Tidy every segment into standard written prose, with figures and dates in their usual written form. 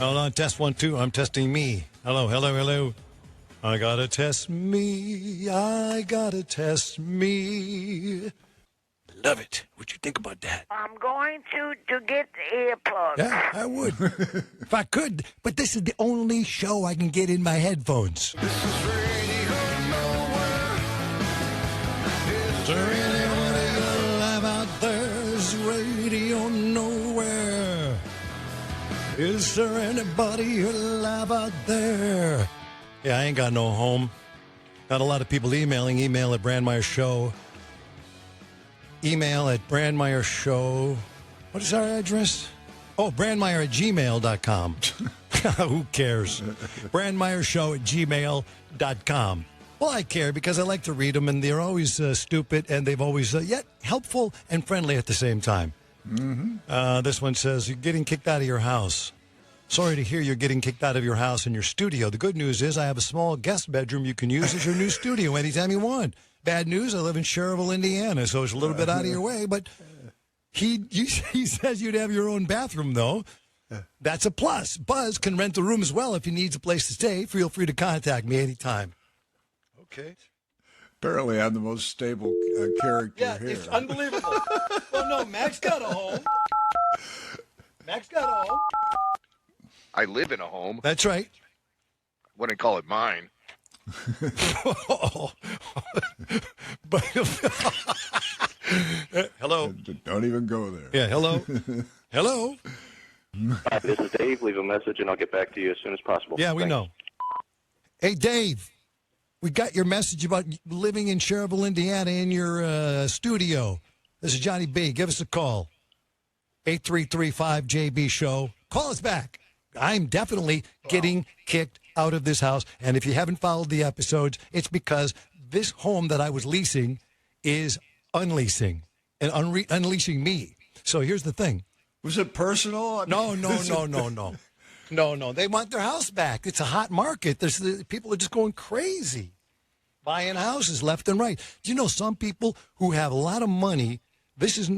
Hold on, test 1, 2. I'm testing me. Hello, hello, hello. I gotta test me. I gotta test me. Love it. What'd you think about that? I'm going to get the earplugs. Yeah, I would. If I could. But this is the only show I can get in my headphones. This is Radio Nowhere. Is there anybody alive out there? Is Radio Nowhere. Is there anybody alive out there? Yeah, I ain't got no home. Got a lot of people emailing. Email at Brandmeier Show. Email at Brandmeier Show. What is our address? Oh, Brandmeier at gmail.com. Who cares? Brandmeier Show at gmail.com. Well, I care because I like to read them, and they're always stupid, and they've always yet helpful and friendly at the same time. Mm-hmm. This one says, you're getting kicked out of your house. Sorry to hear you're getting kicked out of your house and your studio. The good news is I have a small guest bedroom you can use as your new studio anytime you want. Bad news, I live in Cherville, Indiana, so it's a little bit out of your way. But he says you'd have your own bathroom, though. That's a plus. Buzz can rent the room as well if he needs a place to stay. Feel free to contact me anytime. Okay. Apparently, I'm the most stable character here. It's unbelievable. Well, no, Max got a home. Max got a home. I live in a home. That's right. Wouldn't call it mine. But, hello. Don't even go there. Yeah, hello. Hello. This is Dave. Leave a message, and I'll get back to you as soon as possible. Yeah, we know. Hey, Dave, we got your message about living in Cherville, Indiana in your studio. This is Johnny B. Give us a call. 833-5JB Show. Call us back. I'm definitely getting kicked out of this house. And if you haven't followed the episodes, it's because this home that I was leasing is unleasing and unleashing me. So here's the thing. Was it personal? No. No. They want their house back. It's a hot market. People are just going crazy, buying houses left and right. Do you know some people who have a lot of money? This is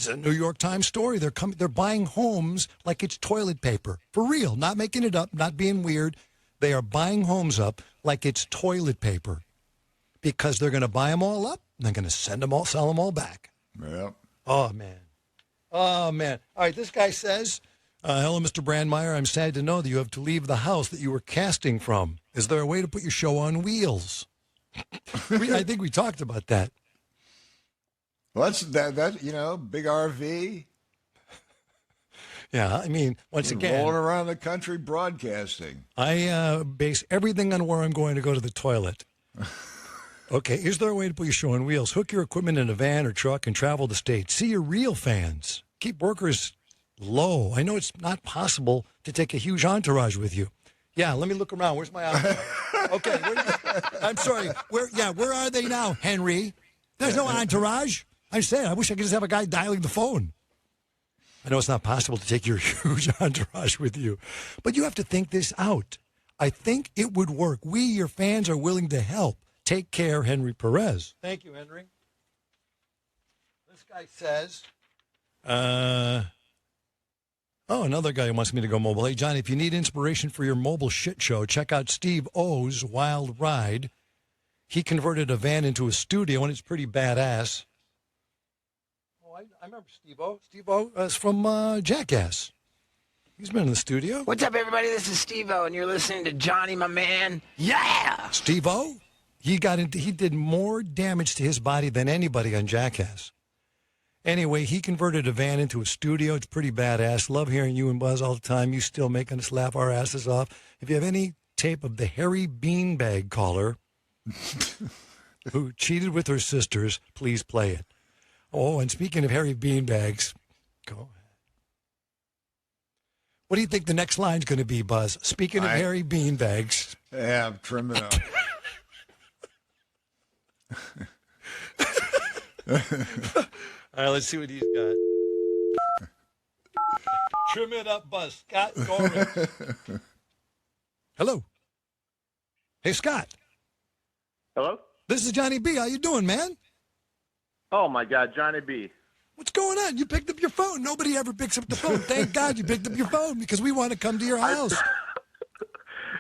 a New York Times story. They're buying homes like it's toilet paper. For real. Not making it up, not being weird. They are buying homes up like it's toilet paper because they're going to buy them all up and they're going to sell them all back. Yep. Oh, man. All right, this guy says, hello, Mr. Brandmeier. I'm sad to know that you have to leave the house that you were casting from. Is there a way to put your show on wheels? I think we talked about that. Well, that big RV. Yeah, I mean, once again, rolling around the country broadcasting. I base everything on where I'm going to go to the toilet. Okay, is there a way to put your show on wheels? Hook your equipment in a van or truck and travel the state. See your real fans. Keep workers low. I know it's not possible to take a huge entourage with you. Yeah, let me look around. Where's my entourage? Okay, I'm sorry. Where are they now, Henry? There's no entourage. I said, I wish I could just have a guy dialing the phone. I know it's not possible to take your huge entourage with you, but you have to think this out. I think it would work. We, your fans, are willing to help. Take care, Henry Perez. Thank you, Henry. This guy says, another guy who wants me to go mobile. Hey, Johnny, if you need inspiration for your mobile shit show, check out Steve O's Wild Ride. He converted a van into a studio, and it's pretty badass. I remember Steve O. Steve O is from Jackass. He's been in the studio. What's up, everybody? This is Steve O, and you're listening to Johnny, my man. Yeah! Steve O, he did more damage to his body than anybody on Jackass. Anyway, he converted a van into a studio. It's pretty badass. Love hearing you and Buzz all the time. You still making us laugh our asses off. If you have any tape of the hairy beanbag caller who cheated with her sisters, please play it. Oh, and speaking of hairy beanbags, go ahead. What do you think the next line's going to be, Buzz? Speaking of hairy beanbags. Yeah, trim it up. All right, let's see what he's got. Trim it up, Buzz. Scott Gorman. Hello. Hey, Scott. Hello? This is Johnny B. How you doing, man? Oh, my God, Johnny B. What's going on? You picked up your phone. Nobody ever picks up the phone. Thank God you picked up your phone because we want to come to your house.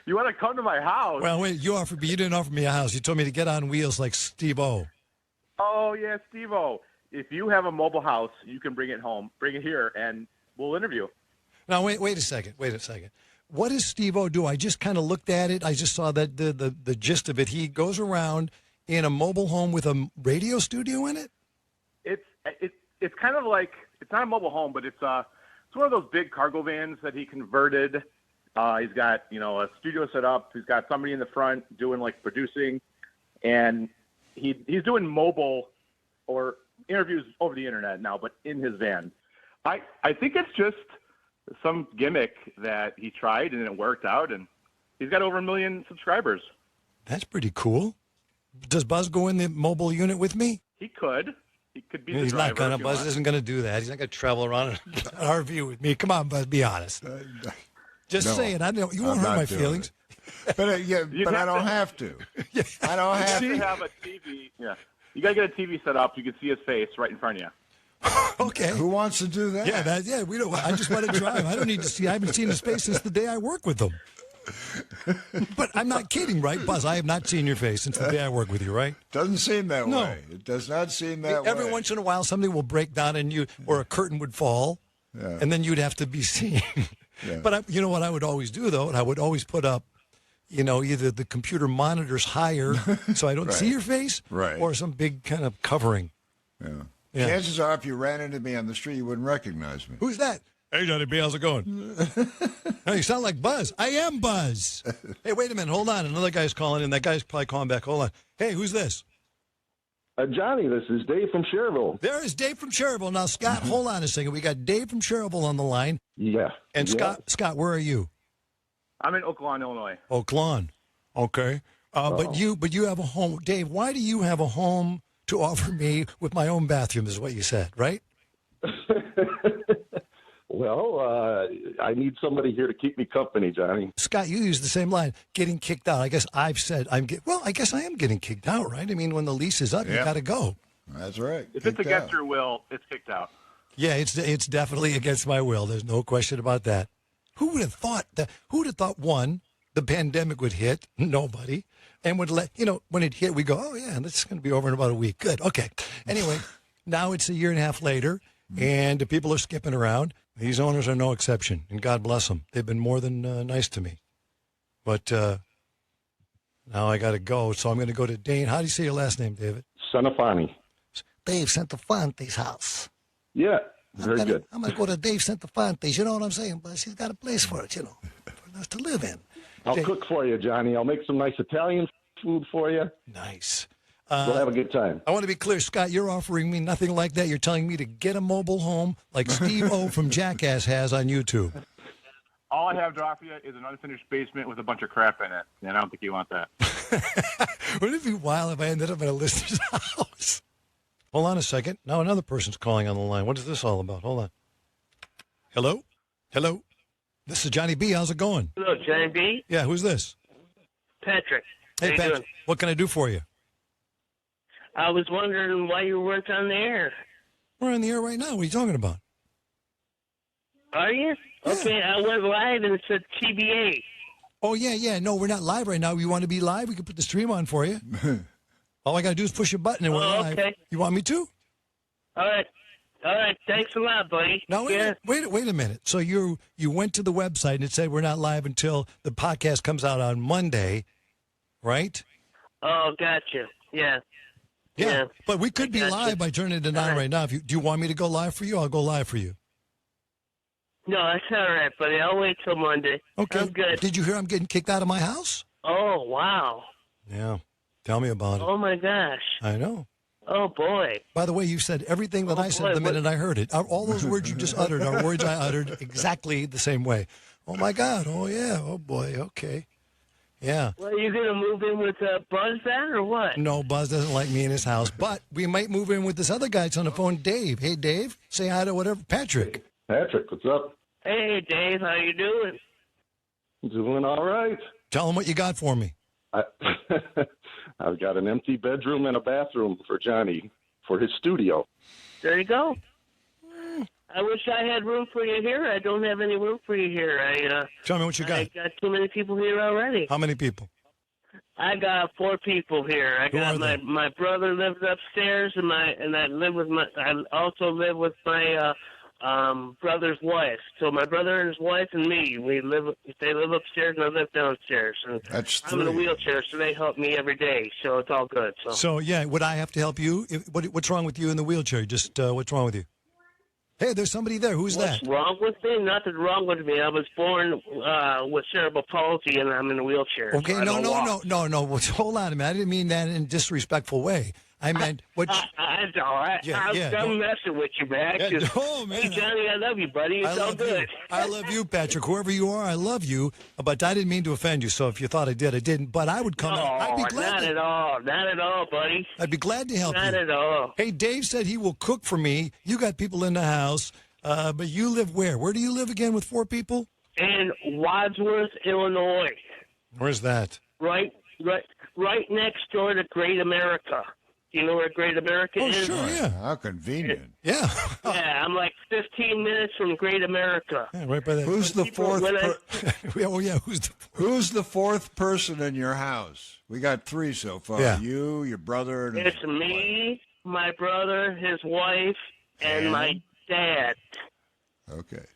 You want to come to my house? Well, wait, you didn't offer me a house. You told me to get on wheels like Steve-O. Oh, yeah, Steve-O. If you have a mobile house, you can bring it home. Bring it here, and we'll interview. Now, wait a second. What does Steve-O do? I just kind of looked at it. I just saw that the gist of it. He goes around in a mobile home with a radio studio in it? It's kind of like, it's not a mobile home, but it's one of those big cargo vans that he converted. He's got, a studio set up. He's got somebody in the front doing like producing, and he's doing mobile or interviews over the internet now, but in his van. I think it's just some gimmick that he tried and it worked out, and he's got over 1 million subscribers. That's pretty cool. Does Buzz go in the mobile unit with me? He could. He could be the He's driver. not going to. Buzz isn't going to do that. He's not going to travel around in an RV with me. Come on, Buzz, be honest. Just no, say it. I know you won't I'm hurt not my doing feelings. But I don't have to. I don't have You to. have a TV. Yeah. You got to get a TV set up. You can see his face right in front of you. Okay. Who wants to do that? Yeah, we don't. I just want to drive. I don't need to see. I haven't seen his face since the day I work with him. But I'm not kidding, right, Buzz? I have not seen your face since the day I work with you, right? Doesn't seem that No. way. It does not seem that way. Every once in a while, something will break down and or a curtain would fall, and then you'd have to be seen. Yeah. But you know what I would always do, though? I would always put up, either the computer monitors higher so I don't see your face, Right. or some big kind of covering. Yeah. Yeah. Chances are, if you ran into me on the street, you wouldn't recognize me. Who's that? Hey, Johnny B, how's it going? Oh, you sound like Buzz. I am Buzz. Hey, wait a minute. Hold on. Another guy's calling in. That guy's probably calling back. Hold on. Hey, who's this? Johnny, this is Dave from Cherville. There is Dave from Cherville. Now, Scott, hold on a second. We got Dave from Cherville on the line. Yeah. And Yeah. Scott, where are you? I'm in Oak Lawn, Illinois. Oak Lawn. Okay. But you have a home. Dave, why do you have a home to offer me with my own bathroom is what you said, right? Well, I need somebody here to keep me company, Johnny. Scott, you use the same line, getting kicked out. I guess I've said I guess I am getting kicked out, right? I mean, when the lease is up, you got to go. That's right. If it's Kicked against out. your will, it's kicked out. Yeah, it's definitely against my will. There's no question about that. Who would have thought that? Who would have thought, one, the pandemic would hit? Nobody. And would let, when it hit, we go, oh, yeah, this is going to be over in about a week. Good. Okay. Anyway, now it's a year and a half later, and the people are skipping around. These owners are no exception, and God bless them. They've been more than nice to me. But now I got to go, so I'm going to go to Dane. How do you say your last name, David? Sonafani. Dave Santafante's house. Yeah, very good. I'm going to go to Dave Santafante's. You know what I'm saying? But he's got a place for it, for us to live in. I'll cook for you, Johnny. I'll make some nice Italian food for you. Nice. We'll have a good time. I want to be clear, Scott, you're offering me nothing like that. You're telling me to get a mobile home like Steve-O from Jackass has on YouTube. All I have to offer you is an unfinished basement with a bunch of crap in it, and I don't think you want that. Wouldn't it be wild if I ended up in a listener's house? Hold on a second. Now another person's calling on the line. What is this all about? Hold on. Hello? Hello? This is Johnny B. How's it going? Hello, Johnny B. Yeah, who's this? Patrick. Hey, How you Patrick. doing? What can I do for you? I was wondering why you weren't on the air. We're on the air right now. What are you talking about? Are you? Yeah. Okay, I went live and it said TBA. Oh, yeah. No, we're not live right now. You want to be live? We can put the stream on for you. All I got to do is push a button and we're live. Okay. You want me to? All right. Thanks a lot, buddy. Now, wait a minute. So you went to the website and it said we're not live until the podcast comes out on Monday, right? Oh, gotcha. Yeah. Yeah. But we could be Gotcha. live by turning it on right now. Do you want me to go live for you? I'll go live for you. No, that's all right, buddy. I'll wait till Monday. Okay. I'm good. Did you hear I'm getting kicked out of my house? Oh, wow. Yeah. Tell me about it. Oh, my gosh. I know. Oh, boy. By the way, you said everything that I said boy, the minute I heard it. All those words you just uttered are words I uttered exactly the same way. Oh, my God. Oh, yeah. Oh, boy. Okay. Yeah. Well, are you going to move in with Buzz then, or what? No, Buzz doesn't like me in his house, but we might move in with this other guy that's on the phone, Dave. Hey, Dave, say hi to whatever. Patrick. Patrick, what's up? Hey, Dave, how you doing? Doing all right. Tell him what you got for me. I've got an empty bedroom and a bathroom for Johnny for his studio. There you go. I wish I had room for you here. I don't have any room for you here. Tell me what you got. I got too many people here already. How many people? I got 4 people here. I Who got are they? my brother lives upstairs, and I also live with my brother's wife. So my brother and his wife and me, they live upstairs and I live downstairs. And That's I'm in a 3. wheelchair, so they help me every day. So it's all good. So, yeah, would I have to help you? What's wrong with you in the wheelchair? Just what's wrong with you? Hey, there's somebody there. Who's that? What's wrong with me? Nothing wrong with me. I was born with cerebral palsy, and I'm in a wheelchair. Okay, so I don't walk. no. Well, hold on a minute. I didn't mean that in a disrespectful way. I meant what? I'm messing with you, man. Yeah, Just- no, man. Hey, Johnny, I love you, buddy. It's all good. I love you, Patrick. Whoever you are, I love you. But I didn't mean to offend you. So if you thought I did, I didn't. But I would come. No, I'd be glad. not at all. Not at all, buddy. I'd be glad to help Not you. at all. Hey, Dave said he will cook for me. You got people in the house, but you live where? Where do you live again with 4 people? In Wadsworth, Illinois, Where's that? right next door to Great America. Do you know where Great America Oh, is? sure, yeah. How convenient. Yeah. Yeah, I'm like 15 minutes from Great America. Yeah, right by that. Who's the fourth? when I- Oh, yeah. Who's the 4th person in your house? We got 3 so far. Yeah. You, your brother, and It's me, my brother, his wife, and my dad. Okay.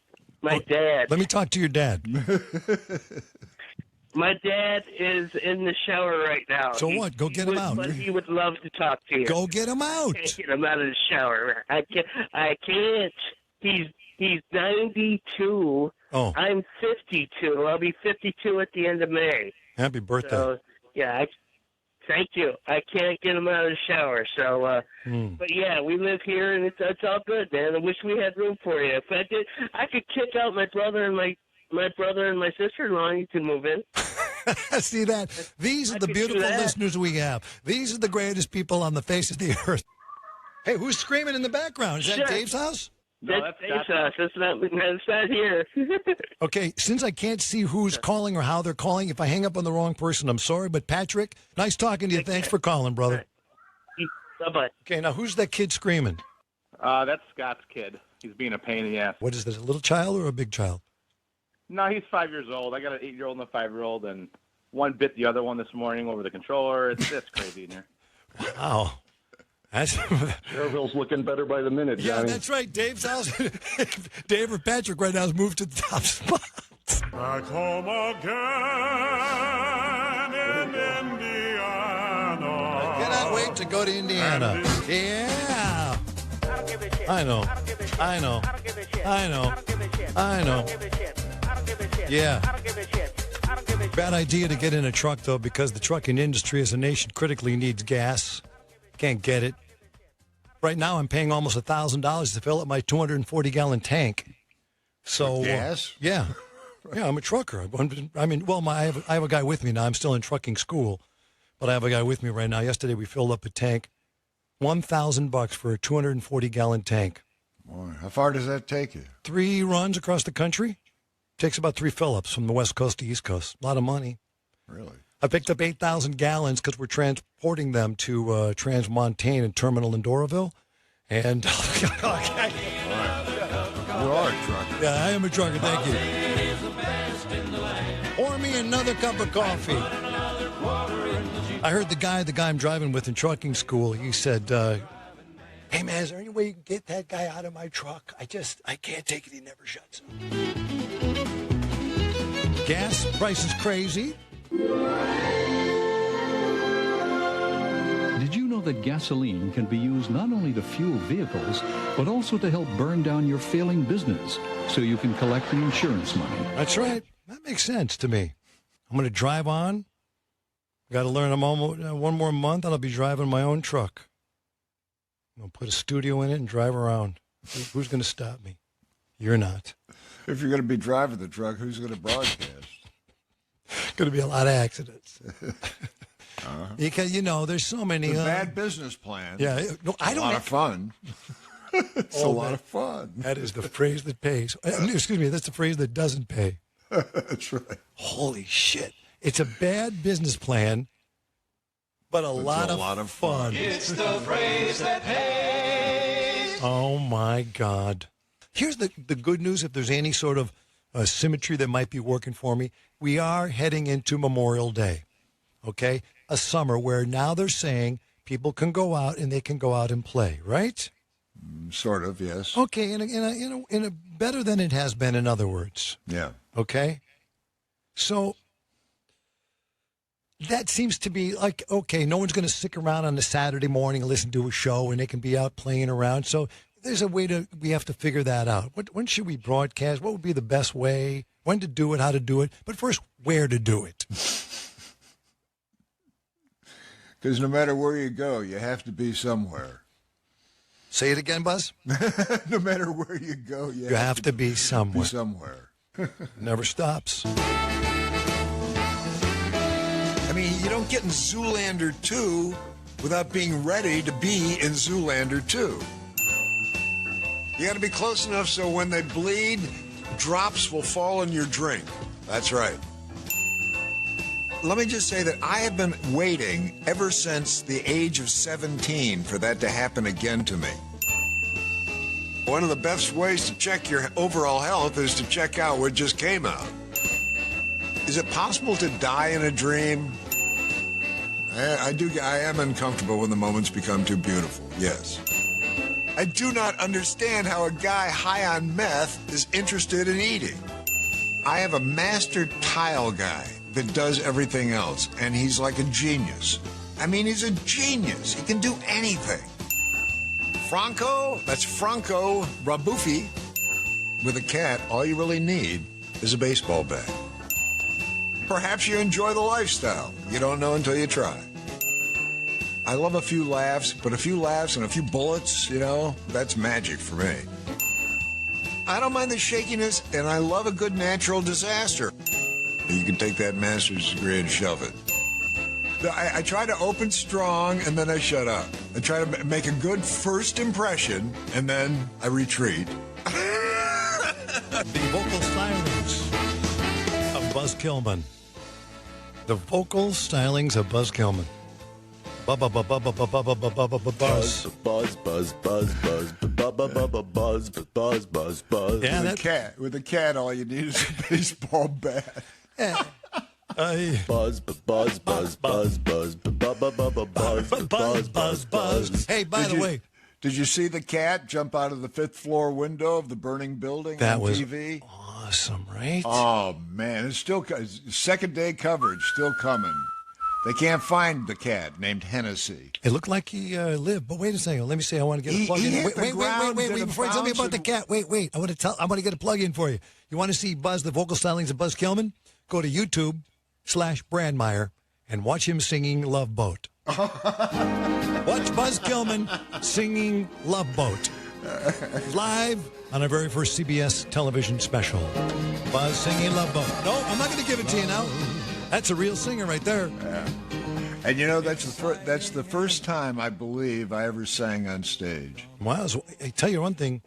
My dad. Let me talk to your dad. My dad is in the shower right now. So what? Go get him out. But he would love to talk to you. Go get him out. Can't get him out of the shower. I can't. He's 92. Oh, I'm 52. I'll be 52 at the end of May. happy birthday. So yeah, thank you. I can't get him out of the shower. So, but yeah, we live here and it's all good, man. I wish we had room for you. If I did, I could kick out my brother and my sister-in-law. You can move in. See that? These are the could do beautiful that. listeners we have. These are the greatest people on the face of the earth. Hey, who's screaming in the background? Is that Sure. Dave's house? No, that's Dave's house. That's not here. Okay, since I can't see who's calling or how they're calling, if I hang up on the wrong person, I'm sorry. But Patrick, nice talking to you. Thanks for calling, brother. Bye-bye. Okay, now who's that kid screaming? That's Scott's kid. He's being a pain in the ass. What is this, a little child or a big child? No, he's 5 years old. I got an 8-year-old and a 5-year-old, and one bit the other one this morning over the controller. It's crazy in here. Wow. That's Cherville's looking better by the minute, yeah, Johnny. that's right. Dave's house. Dave or Patrick right now has moved to the top spot. Back home again in Indiana. Cannot wait to go to Indiana. Yeah. I know. Yeah. Bad idea to get in a truck, though, because the trucking industry as a nation critically needs gas. Can't get it. Right now, I'm paying almost $1,000 to fill up my 240-gallon tank. So Gas? Yeah, I'm a trucker. I mean, well, I have a guy with me now. I'm still in trucking school, but I have a guy with me right now. Yesterday, we filled up a tank, $1,000 for a 240-gallon tank. Boy, how far does that take you? 3 runs across the country. Takes about 3 fill-ups from the West Coast to East Coast. A lot of money. Really? I picked up 8,000 gallons because we're transporting them to Trans-Montane and Terminal in Doraville. And You are a trucker. yeah, I am a trucker. Thank you. Pour me another cup of coffee. I heard the guy I'm driving with in trucking school, he said, hey, man, is there any way you can get that guy out of my truck? I can't take it. He never shuts up. Gas price is crazy. Did you know that gasoline can be used not only to fuel vehicles, but also to help burn down your failing business so you can collect the insurance money? That's right. That makes sense to me. I'm going to drive on. Got to learn one more month, and I'll be driving my own truck. I'm going to put a studio in it and drive around. Who's going to stop me? You're not. If you're going to be driving the truck, who's going to broadcast? Going to be a lot of accidents. Because, there's so many. It's a bad business plan. Yeah. No, I don't. A lot of fun. It's a lot of fun. That is the phrase that pays. Excuse me, that's the phrase that doesn't pay. That's right. Holy shit. It's a bad business plan, but a lot of fun. It's the phrase that pays. Oh, my God. Here's the good news, if there's any sort of symmetry that might be working for me. We are heading into Memorial Day, okay? A summer where now they're saying people can go out and they can go out and play, right? Sort of, yes. Okay, in a better than it has been, in other words. Yeah. Okay? So that seems to be like, okay, no one's going to stick around on a Saturday morning and listen to a show, and they can be out playing around. So there's a way we have to figure that out. When should we broadcast? What would be the best way? When to do it, how to do it. But first, where to do it. Because no matter where you go, you have to be somewhere. Say it again, Buzz. No matter where you go, you have to be somewhere. Be somewhere. Never stops. I mean, you don't get in Zoolander 2 without being ready to be in Zoolander 2. You got to be close enough so when they bleed, drops will fall in your drink. That's right. Let me just say that I have been waiting ever since the age of 17 for that to happen again to me. One of the best ways to check your overall health is to check out what just came out. Is it possible to die in a dream? I am uncomfortable when the moments become too beautiful, yes. I do not understand how a guy high on meth is interested in eating. I have a master tile guy that does everything else, and he's like a genius. I mean, he's a genius. He can do anything. Franco, that's Franco Rabuffi. With a cat, all you really need is a baseball bat. Perhaps you enjoy the lifestyle. You don't know until you try. I love a few laughs, but a few laughs and a few bullets, that's magic for me. I don't mind the shakiness, and I love a good natural disaster. You can take that master's degree and shove it. I try to open strong, and then I shut up. I try to make a good first impression, and then I retreat. The vocal stylings of Buzz Kilman. The vocal stylings of Buzz Kilman. Buzz. Buzz, buzz, buzz, buzz, buzz, buzz, buzz, buzz, buzz. Yeah, With a cat, all you need is a baseball bat. Yeah. Buzz, buzz, buzz, buzz, buzz, buzz, buzz. Hey, by the way, did you see the cat jump out of the 5th floor window of the burning building that on was TV? Awesome, right? Oh man, it's still second day coverage, still coming. They can't find the cat named Hennessy. It looked like he lived, but wait a second. Let me see. I want to get a plug in. Wait. Before you tell me about the cat, wait. I want to get a plug in for you. You want to see Buzz, the vocal stylings of Buzz Kilman? Go to YouTube/Brandmeier and watch him singing Love Boat. Watch Buzz Kilman singing Love Boat. Live on our very first CBS television special. Buzz singing Love Boat. No, I'm not going to give it to you now. That's a real singer right there. Yeah. And that's the first time I believe I ever sang on stage. Wow. So I tell you one thing,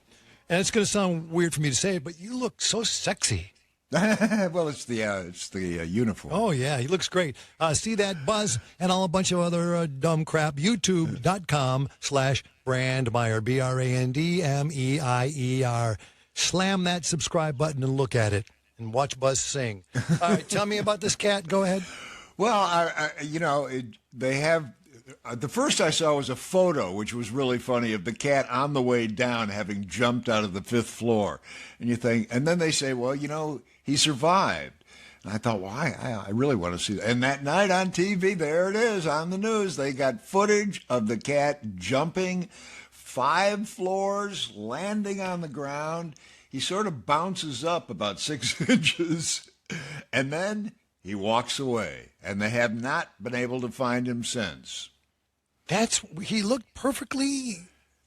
and it's going to sound weird for me to say it, but you look so sexy. Well, it's the uniform. Oh, yeah. He looks great. See that, Buzz, and a bunch of other dumb crap. YouTube.com/Brandmeier, BRANDMEIER. Slam that subscribe button and look at it and watch Buzz sing. All right, tell me about this cat. Go ahead. Well, they have... the first I saw was a photo, which was really funny, of the cat on the way down having jumped out of the 5th floor. And you think, and then they say, well, he survived. And I thought, well, I really want to see that. And that night on TV, there it is on the news. They got footage of the cat jumping 5 floors, landing on the ground. He sort of bounces up about 6 inches, and then he walks away. And they have not been able to find him since. He looked perfectly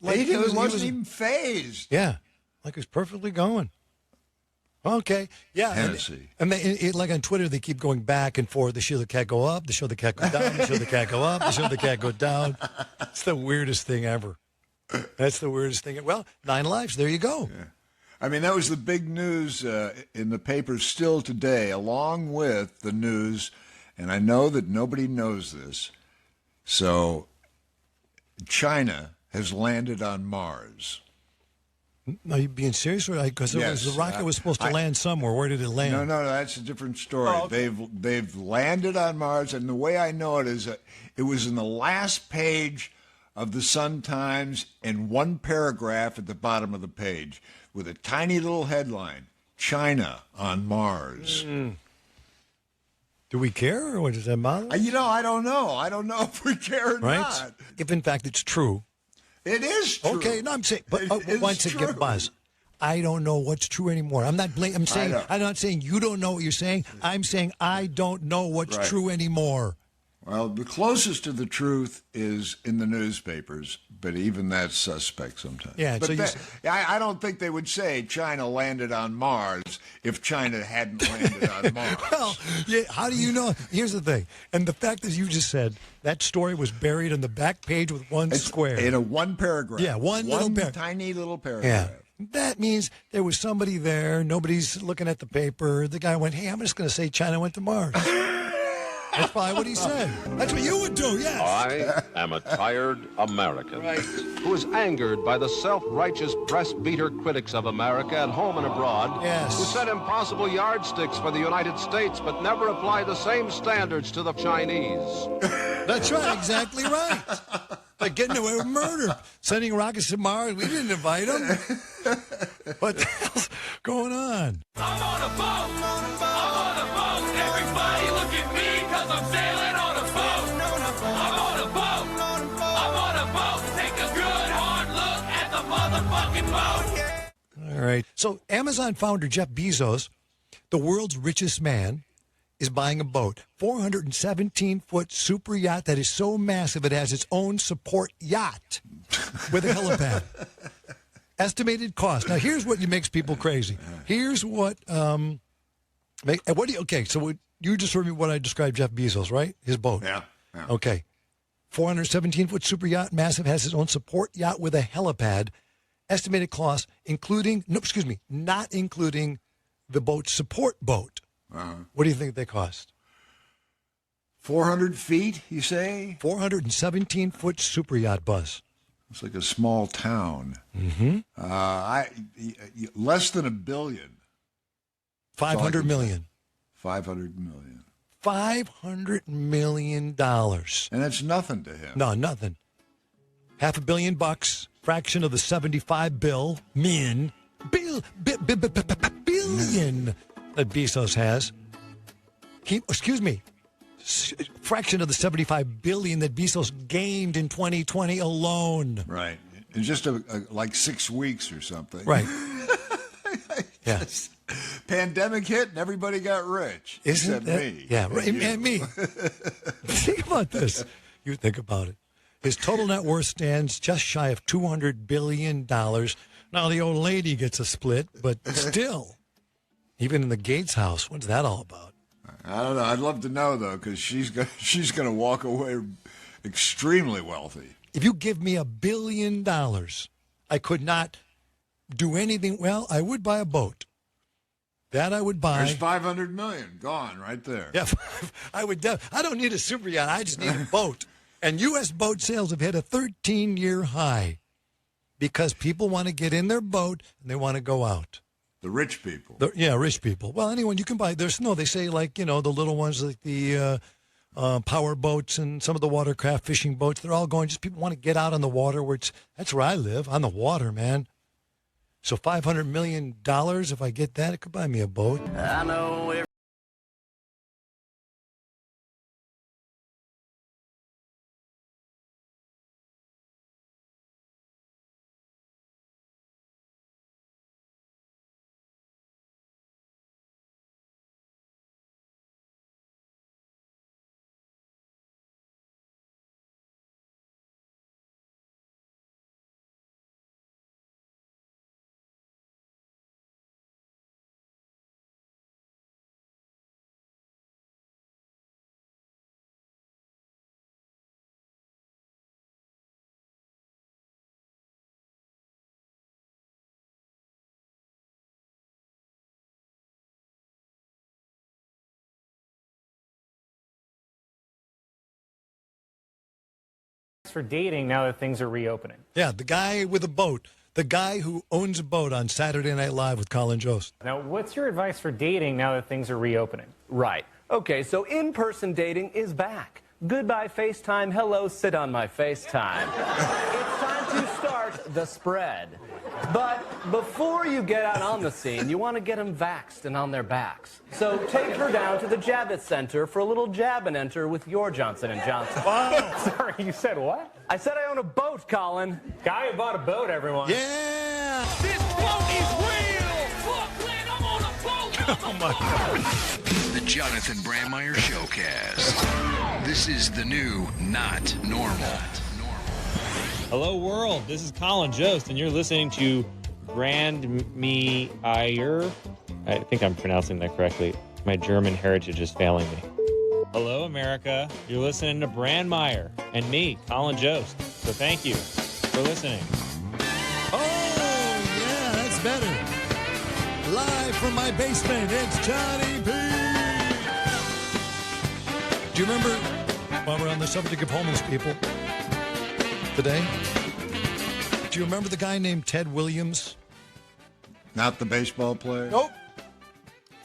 like he wasn't even phased. Yeah, like he was perfectly going. Okay, yeah. Hennessy. And they, like on Twitter, they keep going back and forth. They show the cat go up, they show the cat go down, they show the cat go up, they show the cat go down. It's the weirdest thing ever. That's the weirdest thing. Well, 9 lives. There you go. Yeah. I mean, that was the big news in the papers still today, along with the news, and I know that nobody knows this, so China has landed on Mars. Are you being serious? Because Yes, the rocket was supposed to land somewhere. Where did it land? No, that's a different story. Oh, okay. They've landed on Mars, and the way I know it is that it was in the last page of the Sun-Times in one paragraph at the bottom of the page with a tiny little headline, China on Mars. Do we care, or what does that matter? I don't know. I don't know if we care or Right? not. If in fact it's true. It is true. Okay, no, I'm saying, but It is once true. again, Buzz, I don't know what's true anymore. I'm not I'm saying know. I'm not saying you don't know what you're saying. I'm saying I don't know what's Right. true anymore. Well, the closest to the truth is in the newspapers, but even that's suspect sometimes. Yeah, but so I don't think they would say China landed on Mars if China hadn't landed on Mars. Well, yeah, how do you know? Here's the thing. And the fact that you just said that story was buried on the back page with one square. In a one paragraph. Yeah, one little paragraph. Tiny little paragraph. Yeah. That means there was somebody there. Nobody's looking at the paper. The guy went, hey, I'm just going to say China went to Mars. That's probably what he said. That's what you would do, yes. I am a tired American who is angered by the self-righteous breast-beater critics of America at home and abroad Yes. who set impossible yardsticks for the United States but never apply the same standards to the Chinese. That's right, exactly right. Like getting away with murder, sending rockets to Mars. We didn't invite them. What the hell's going on? I'm on a boat. I'm on a boat. Everybody look at me because I'm sailing on a boat. I'm on a boat. I'm on a boat. Take a good hard look at the motherfucking boat. All right. So Amazon founder Jeff Bezos, the world's richest man, is buying a boat, 417-foot super yacht that is so massive it has its own support yacht with a helipad. Estimated cost. Now, here's what makes people crazy. Here's what okay, so you just heard me what I described Jeff Bezos, right? His boat. Yeah. Okay. 417-foot super yacht, massive, has its own support yacht with a helipad. Estimated cost, not including the boat's support boat. What do you think they cost? 400 feet, you say? 417-foot super yacht, Buzz. It's like a small town. Mm-hmm. Less than $1 billion. 500 million. 500 million. $500 million. And that's nothing to him. No, nothing. $500 million, fraction of the 75 billion that Bezos has. Fraction of the 75 billion that Bezos gained in 2020 alone. Right. In just like 6 weeks or something. Right. Yeah. Pandemic hit and everybody got rich. Isn't except that, me. Yeah, right. And me. Think about this. You think about it. His total net worth stands just shy of $200 billion. Now, the old lady gets a split, but still, even in the Gates house, what's that all about? I don't know. I'd love to know, though, because she's going to walk away extremely wealthy. If you give me $1 billion, I could not do anything. Well, I would buy a boat. That I would buy. There's 500 million gone right there. Yeah, I would. I don't need a super yacht. I just need a boat. And U.S. boat sales have hit a 13-year high because people want to get in their boat and they want to go out. The rich people. Rich people. Well, anyone you can buy. They say like, the little ones like the power boats and some of the watercraft fishing boats. They're all going, just people want to get out on the water that's where I live, on the water, man. So $500 million, if I get that, it could buy me a boat. I know for dating now that things are reopening. Yeah, the guy with a boat. The guy who owns a boat on Saturday Night Live with Colin Jost. Now, what's your advice for dating now that things are reopening? Right. Okay, so in-person dating is back. Goodbye FaceTime. Hello, sit on my FaceTime. It's time to start the spread. But before you get out on the scene, you want to get them vaxxed and on their backs. So take her down to the Javits Center for a little jab and enter with your Johnson & Johnson. Wow. Sorry, you said what? I said I own a boat, Colin. Guy who bought a boat, everyone. Yeah! This boat is real! Brooklyn, I'm on a boat! Oh, my God. The Jonathan Brandmeier Showcast. This is the new Not Normal. Hello, world. This is Colin Jost, and you're listening to Brandmeier. I think I'm pronouncing that correctly. My German heritage is failing me. Hello, America. You're listening to Brandmeier and me, Colin Jost. So thank you for listening. Oh, yeah, that's better. Live from my basement, it's Johnny B. Do you remember, while we're on the subject of homeless people today, do you remember the guy named Ted Williams? Not the baseball player? Nope.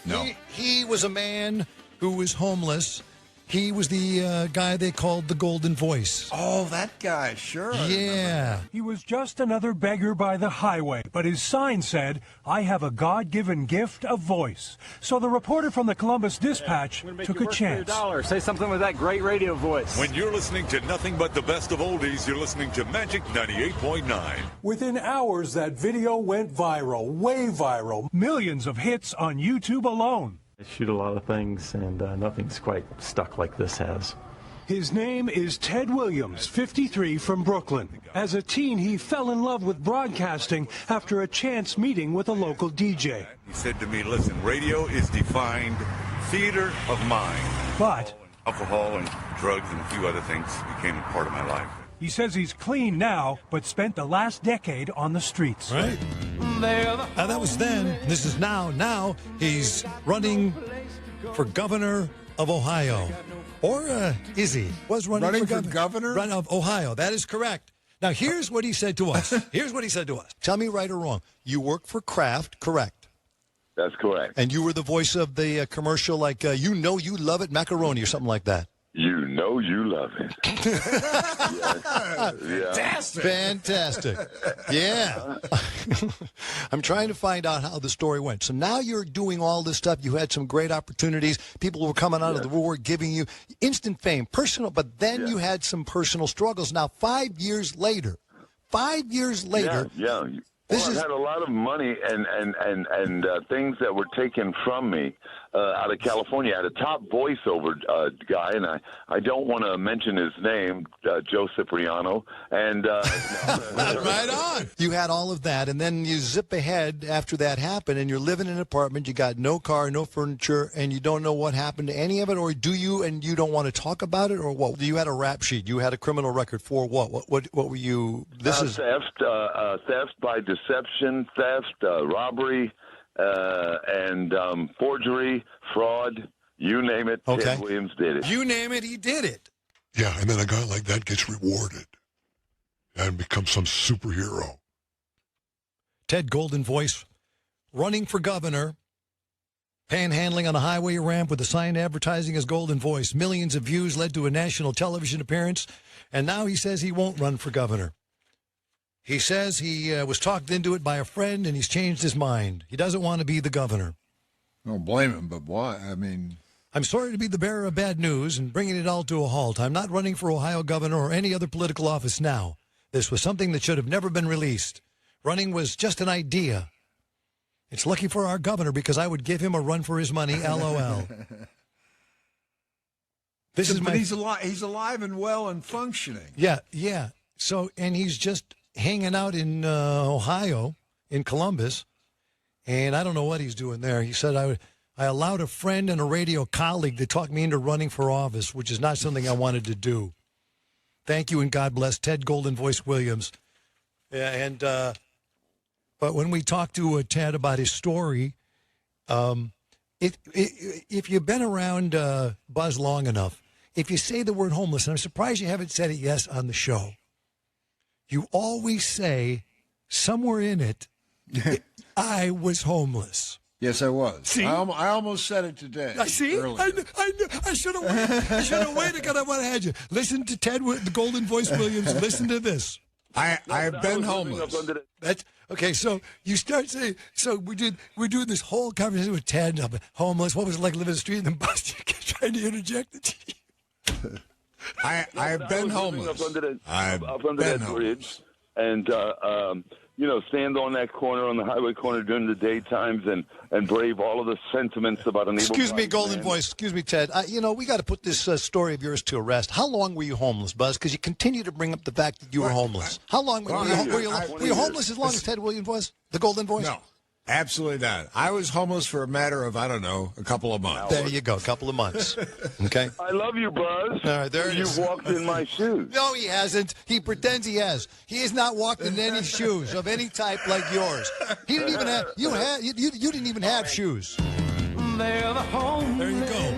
No. He was a man who was homeless. He was the guy they called the Golden Voice. Oh, that guy, sure. Yeah. He was just another beggar by the highway, but his sign said, "I have a God-given gift of voice." So the reporter from the Columbus Dispatch took a chance. Say something with that great radio voice. When you're listening to nothing but the best of oldies, you're listening to Magic 98.9. Within hours, that video went viral, way viral. Millions of hits on YouTube alone. I shoot a lot of things, and nothing's quite stuck like this has. His name is Ted Williams, 53, from Brooklyn. As a teen, he fell in love with broadcasting after a chance meeting with a local DJ. He said to me, listen, radio is defined theater of mind. But Alcohol and drugs and a few other things became a part of my life. he says he's clean now, but spent the last decade on the streets. Right. That was then. This is now. Now he's running for governor of Ohio. Or is he? Was running for governor? Of Ohio. That is correct. Now, here's what he said to us. Tell me right or wrong. You work for Kraft, correct? That's correct. And you were the voice of the commercial, like, you know you love it, macaroni or something like that. You know you love it. Fantastic. Yeah. I'm trying to find out how the story went. So now you're doing all this stuff. You had some great opportunities. People were coming out of the war giving you instant fame, personal, but then you had some personal struggles. Now, 5 years later. Yeah. Well, I've had a lot of money and things that were taken from me out of California. I had a top voiceover guy, and I don't want to mention his name, Joe Cipriano. And right on. You had all of that, and then you zip ahead after that happened, and you're living in an apartment. You got no car, no furniture, and you don't know what happened to any of it, or do you? And you don't want to talk about it, or what? You had a rap sheet. You had a criminal record for what? What were you? This is theft by deception, theft, robbery, and forgery, fraud, you name it. Okay. Ted Williams did it. You name it, he did it. Yeah, and then a guy like that gets rewarded and becomes some superhero. Ted Golden Voice running for governor, panhandling on a highway ramp with a sign advertising his Golden Voice. Millions of views led to a national television appearance, and now he says he won't run for governor. He says he was talked into it by a friend, and he's changed his mind. He doesn't want to be the governor. Don't blame him, but why? I mean, I'm sorry to be the bearer of bad news and bringing it all to a halt. I'm not running for Ohio governor or any other political office now. This was something that should have never been released. Running was just an idea. It's lucky for our governor because I would give him a run for his money, LOL. But he's alive and well and functioning. Yeah. So, and he's just hanging out in Ohio, in Columbus, and I don't know what he's doing there. He said, I allowed a friend and a radio colleague to talk me into running for office, which is not something I wanted to do. Thank you and God bless Ted Golden Voice Williams. But when we talked to Ted about his story, if you've been around Buzz long enough, if you say the word homeless, and I'm surprised you haven't said it on the show, you always say somewhere in it, I was homeless. Yes, I was. See? I almost said it today. I see. earlier. I should have waited. I should have waited because I would have had you. Listen to Ted, the Golden Voice Williams. Listen to this. I've been homeless. That's okay. So you start saying. So we're doing this whole conversation with Ted. I'm homeless. What was it like living in the street? And then Buster kept trying to interject it. I've been homeless. Up under been that homeless. bridge, and stand on that corner, on the highway corner during the daytimes, and brave all of the sentiments about an evil. Excuse me, Golden man. Voice. Excuse me, Ted. We got to put this story of yours to rest. How long were you homeless, Buzz? Because you continue to bring up the fact that you were homeless. How long were you homeless as long as Ted Williams was? The Golden Voice? No, absolutely not. I was homeless for a matter of, I don't know, a couple of months. There you go, a couple of months. Okay. I love you, Buzz. All right, there it You've is. walked in my shoes. No, he hasn't. He pretends he has. He has not walked in any shoes of any type like yours. He didn't even have. You didn't even have shoes. There you go.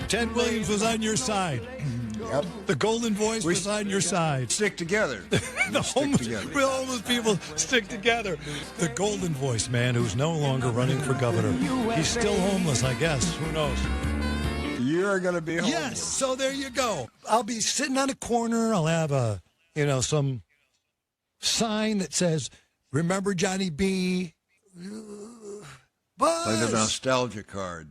Ted Williams was on your side. Yep. The Golden Voice was on your side. Stick together. The homeless people stick together. The Golden Voice man who's no longer running for governor. He's still homeless, I guess. Who knows? You're going to be homeless. Yes, so there you go. I'll be sitting on a corner. I'll have some sign that says, "Remember Johnny B." Buzz. Like a nostalgia card.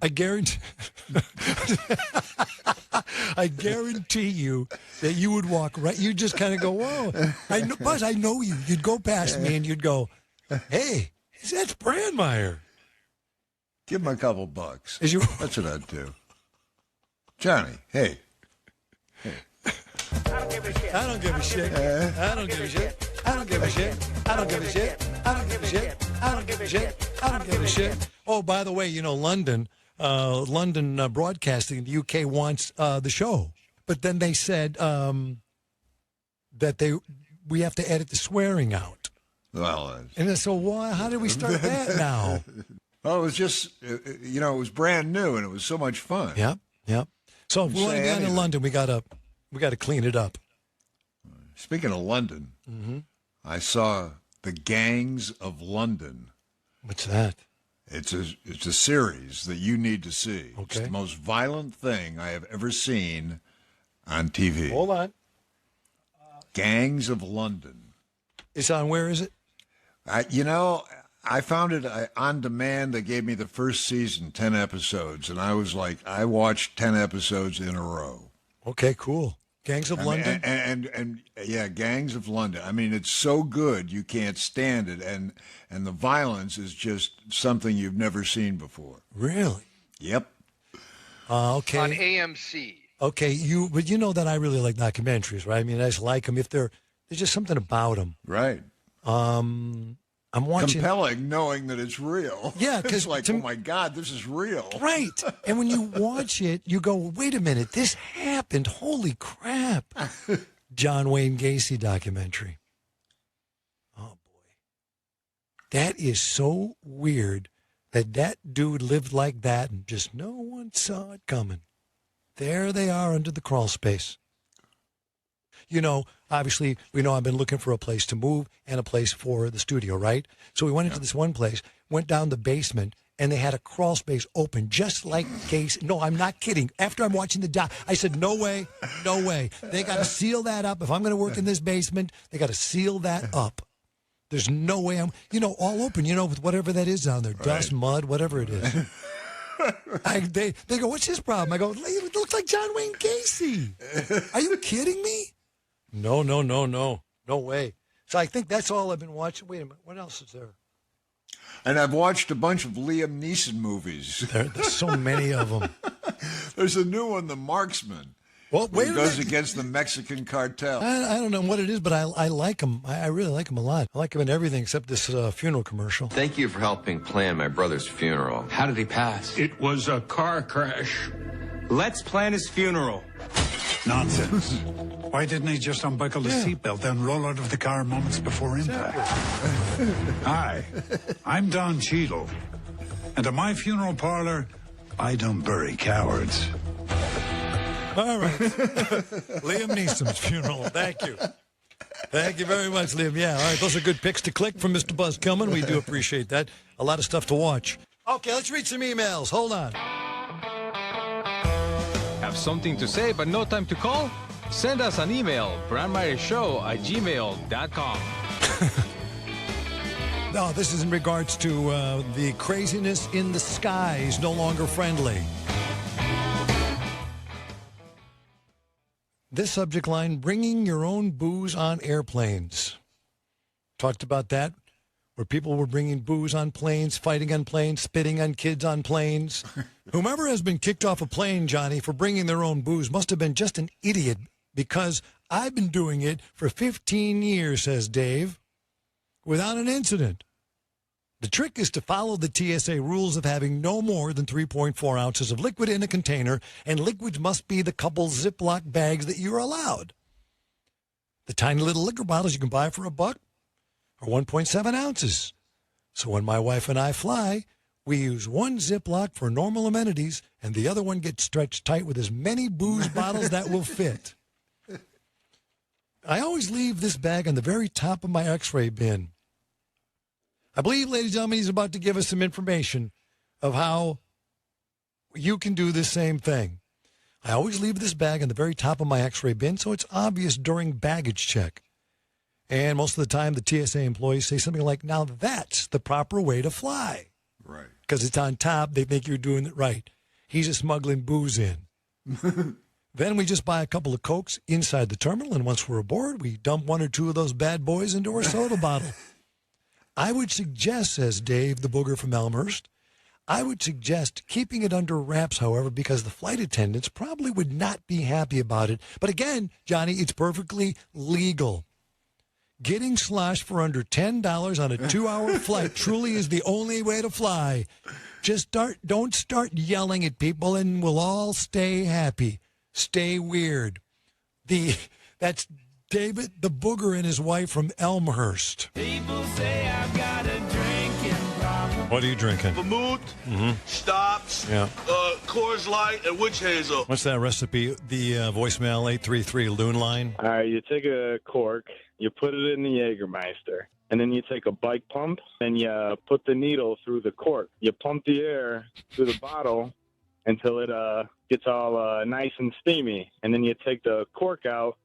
I guarantee you that you would walk right. You just kind of go, "Whoa, Buzz, I know you." You'd go past me and you'd go, "Hey, that's Brandmeier." Give him a couple bucks. That's what I'd do. Johnny, hey. I don't give a shit. I don't give a shit. I don't give a shit. I don't give a shit. I don't give a shit. I don't give a shit. I don't give a shit. I don't give a shit. Oh, by the way, London Broadcasting in the UK wants the show, but then they said that we have to edit the swearing out. Well, and so why? How did we start that now? Well, it was just it was brand new and it was so much fun. Yep. So if we want to get into London, we gotta clean it up. Speaking of London, I saw The Gangs of London. What's that? It's a series that you need to see. Okay. It's the most violent thing I have ever seen on TV. Hold on. Gangs of London. It's on. Where is it? I found it on demand. They gave me the first season, 10 episodes, and I was like, I watched 10 episodes in a row. Okay, cool. Gangs of London? And Gangs of London. I mean, it's so good you can't stand it, and the violence is just something you've never seen before. Really? Yep. Okay. On AMC. Okay, but you know that I really like documentaries, right? I mean, I just like them if there's just something about them. Right. I'm watching. Compelling, knowing that it's real. Yeah, because it's like, oh my God, this is real. Right. And when you watch it, you go, wait a minute, this happened. Holy crap. John Wayne Gacy documentary. Oh, boy. That is so weird that dude lived like that and just no one saw it coming. There they are under the crawl space. Obviously, we know I've been looking for a place to move and a place for the studio, right? So we went into this one place, went down the basement, and they had a crawl space open, just like Gacy. No, I'm not kidding. After I'm watching the doc, I said, no way. They got to seal that up. If I'm going to work in this basement, they got to seal that up. There's no way all open, with whatever that is down there, dust, mud, whatever it is. They go, what's his problem? I go, it looks like John Wayne Gacy. Are you kidding me? No way. So I think that's all I've been watching. Wait a minute, what else is there? And I've watched a bunch of Liam Neeson movies. There's so many of them. There's a new one, The Marksman. Well, wait a minute. Goes against the Mexican cartel. I don't know what it is, but I like him. I really like him a lot. I like him in everything except this funeral commercial. Thank you for helping plan my brother's funeral. How did he pass? It was a car crash. Let's plan his funeral. Nonsense. Why didn't he just unbuckle the seatbelt, then roll out of the car moments before impact? Hi, I'm Don Cheadle. And at my funeral parlor, I don't bury cowards. All right. Liam Neeson's funeral. Thank you. Thank you very much, Liam. Yeah, all right, those are good picks to click from Mr. Buzz Kilman. We do appreciate that. A lot of stuff to watch. Okay, let's read some emails. Hold on. Have something to say but no time to call? Send us an email, brandmeyershow@gmail.com. No, this is in regards to the craziness in the skies, no longer friendly. This subject line, bringing your own booze on airplanes. Talked about that, where people were bringing booze on planes, fighting on planes, spitting on kids on planes. Whomever has been kicked off a plane, Johnny, for bringing their own booze must have been just an idiot, because I've been doing it for 15 years, says Dave, without an incident. The trick is to follow the TSA rules of having no more than 3.4 ounces of liquid in a container, and liquids must be the couple Ziploc bags that you're allowed. The tiny little liquor bottles you can buy for $1 are 1.7 ounces. So when my wife and I fly, we use one Ziploc for normal amenities, and the other one gets stretched tight with as many booze bottles that will fit. I always leave this bag on the very top of my X-ray bin. I believe, ladies and gentlemen, he's about to give us some information of how you can do the same thing. I always leave this bag on the very top of my X-ray bin, so it's obvious during baggage check. And most of the time, the TSA employees say something like, now that's the proper way to fly. Right. Because it's on top, they think you're doing it right. He's just smuggling booze in. Then we just buy a couple of Cokes inside the terminal, and once we're aboard, we dump one or two of those bad boys into our soda bottle. I would suggest, says Dave, the booger from Elmhurst, I would suggest keeping it under wraps, however, because the flight attendants probably would not be happy about it. But again, Johnny, it's perfectly legal. Getting sloshed for under $10 on a 2-hour flight truly is the only way to fly. Don't start yelling at people, and we'll all stay happy. Stay weird. That's David the Booger and his wife from Elmhurst. People say I've got a drinking problem. What are you drinking? Vermouth, Stops, Coors Light, and Witch Hazel. What's that recipe? The voicemail 833 Loon line. All right, you take a cork, you put it in the Jägermeister, and then you take a bike pump and you put the needle through the cork. You pump the air through the bottle until it gets all nice and steamy, and then you take the cork out,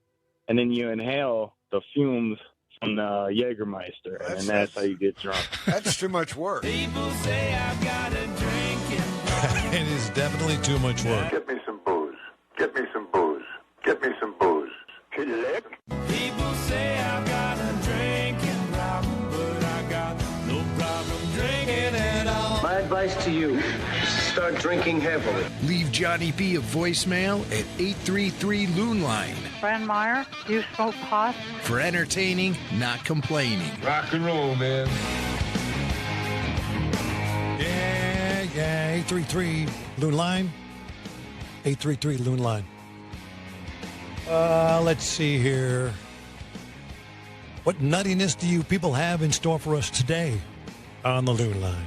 and then you inhale the fumes from the Jägermeister, and that's how you get drunk. That's too much work. People say I've got a drinking problem. It is definitely too much work. Get me some booze. Get me some booze. Get me some booze. Lick. People say I've got a drinking problem, but I got no problem drinking at all. My advice to you is to start drinking heavily. Leave Johnny B a voicemail at 833 Line. Brand Meyer, do you smoke pot? For entertaining, not complaining. Rock and roll, man. Yeah, 833 Loon line. 833 Loon line. Let's see here. What nuttiness do you people have in store for us today on the Loon line?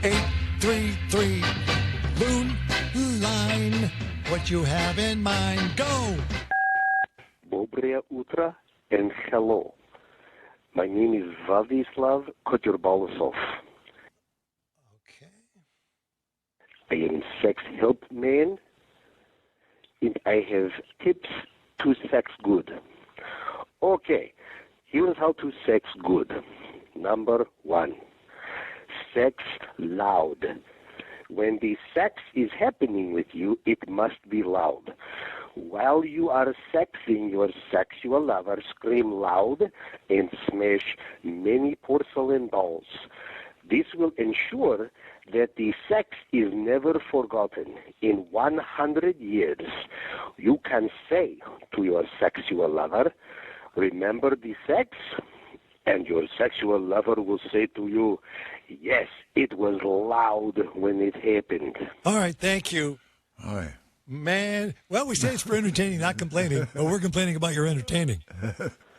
833 Loon line. What you have in mind? Go! Доброе утро and hello. My name is Vladislav Koturbalosov. Okay. I am sex help man, and I have tips to sex good. Okay, here's how to sex good. Number 1, sex loud. When the sex is happening with you, it must be loud. While you are sexing your sexual lover, scream loud and smash many porcelain dolls. This will ensure that the sex is never forgotten. In 100 years, you can say to your sexual lover, remember the sex? And your sexual lover will say to you, yes, it was loud when it happened. All right, thank you. All right. Man, well, we say it's for entertaining, not complaining, but we're complaining about your entertaining.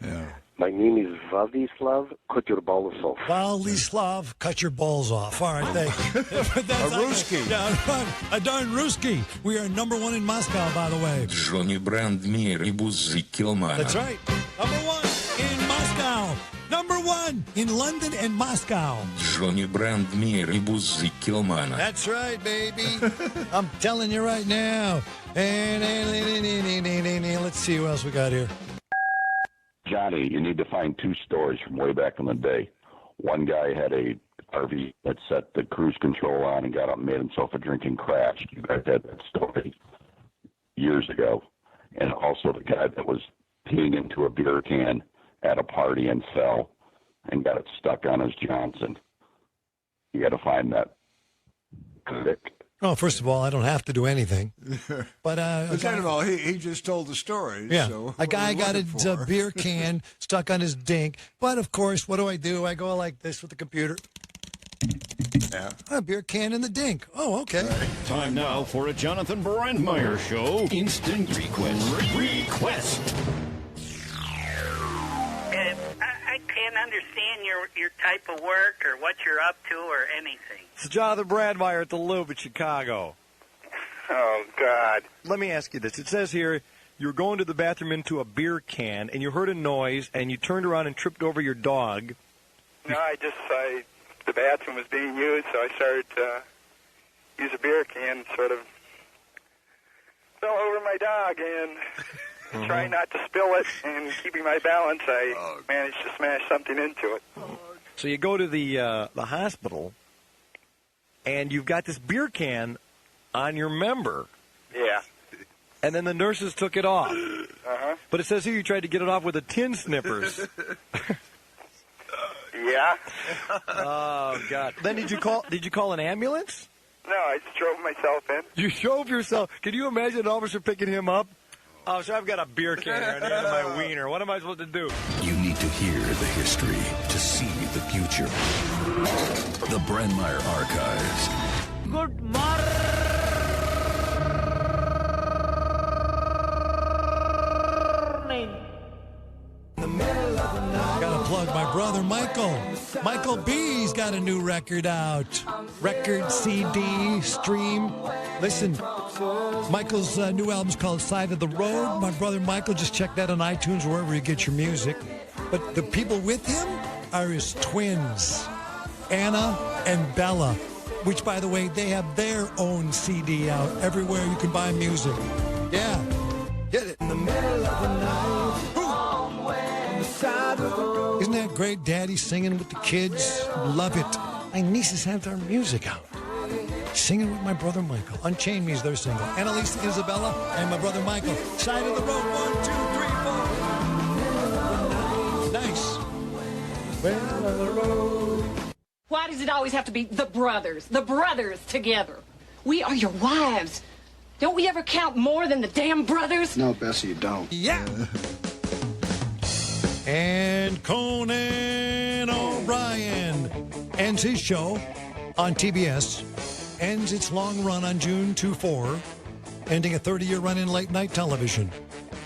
Yeah. My name is Vladislav. Cut your balls off. Vladislav, cut your balls off. All right, thank you. A Ruski. Yeah, a darn Ruski. We are #1 in Moscow, by the way. Johnny Brand mir i buzzi Kilmana. That's right. #1 in Moscow. #1 in London and Moscow. Johnny Brand mir i buzzi Kilmana. That's right, baby. I'm telling you right now. And let's see who else we got here. Johnny, you need to find 2 stories from way back in the day. One guy had a RV that set the cruise control on and got up and made himself a drink and crashed. You guys had that story years ago. And also the guy that was peeing into a beer can at a party and fell and got it stuck on his Johnson. You got to find that. Click. Oh, first of all, I don't have to do anything. But second of all, he just told the story. Yeah, so a guy got his for? beer can stuck on his dink. But of course, what do? I go like this with the computer. Yeah. A beer can in the dink. Oh, okay. Right. Time now for a Jonathan Brandmeier Show Instant Request. I can't understand your type of work or what you're up to or anything. It's Jonathan Brandmeier at the Louvre in Chicago. Oh, God. Let me ask you this. It says here you were going to the bathroom into a beer can, and you heard a noise, and you turned around and tripped over your dog. No, the bathroom was being used, so I started to use a beer can, sort of fell over my dog, and trying not to spill it and keeping my balance, I managed to smash something into it. So you go to the hospital, and you've got this beer can on your member. Yeah. And then the nurses took it off. Uh-huh. But it says here you tried to get it off with a tin snippers. Yeah. Oh, God. Then did you call an ambulance? No, I just drove myself in. You drove yourself. Can you imagine an officer picking him up? Oh, so I've got a beer can here on the end of my wiener. What am I supposed to do? You need to hear the history to see the future. The Brandmeier Archives. Good morning. Gotta plug my brother Michael. Michael B's got a new record out. Record, CD, stream. Listen, Michael's new album's called Side of the Road. My brother Michael, just check that on iTunes, wherever you get your music. But the people with him are his twins, Anna and Bella, which, by the way, they have their own CD out everywhere you can buy music. Yeah. Get it. In the middle of the night. Isn't that great? Daddy singing with the kids. Love it. My nieces have their music out. Singing with my brother Michael. Unchain Me is their single. Annalise, Isabella, and my brother Michael. Side of the road. 1, 2, 3, 4. Nice. Well on the road. Why does it always have to be the brothers? The brothers together. We are your wives. Don't we ever count more than the damn brothers? No, Bessie, you don't. Yeah. And Conan O'Brien ends his show on TBS, ends its long run on June 2-4, ending a 30-year run in late-night television.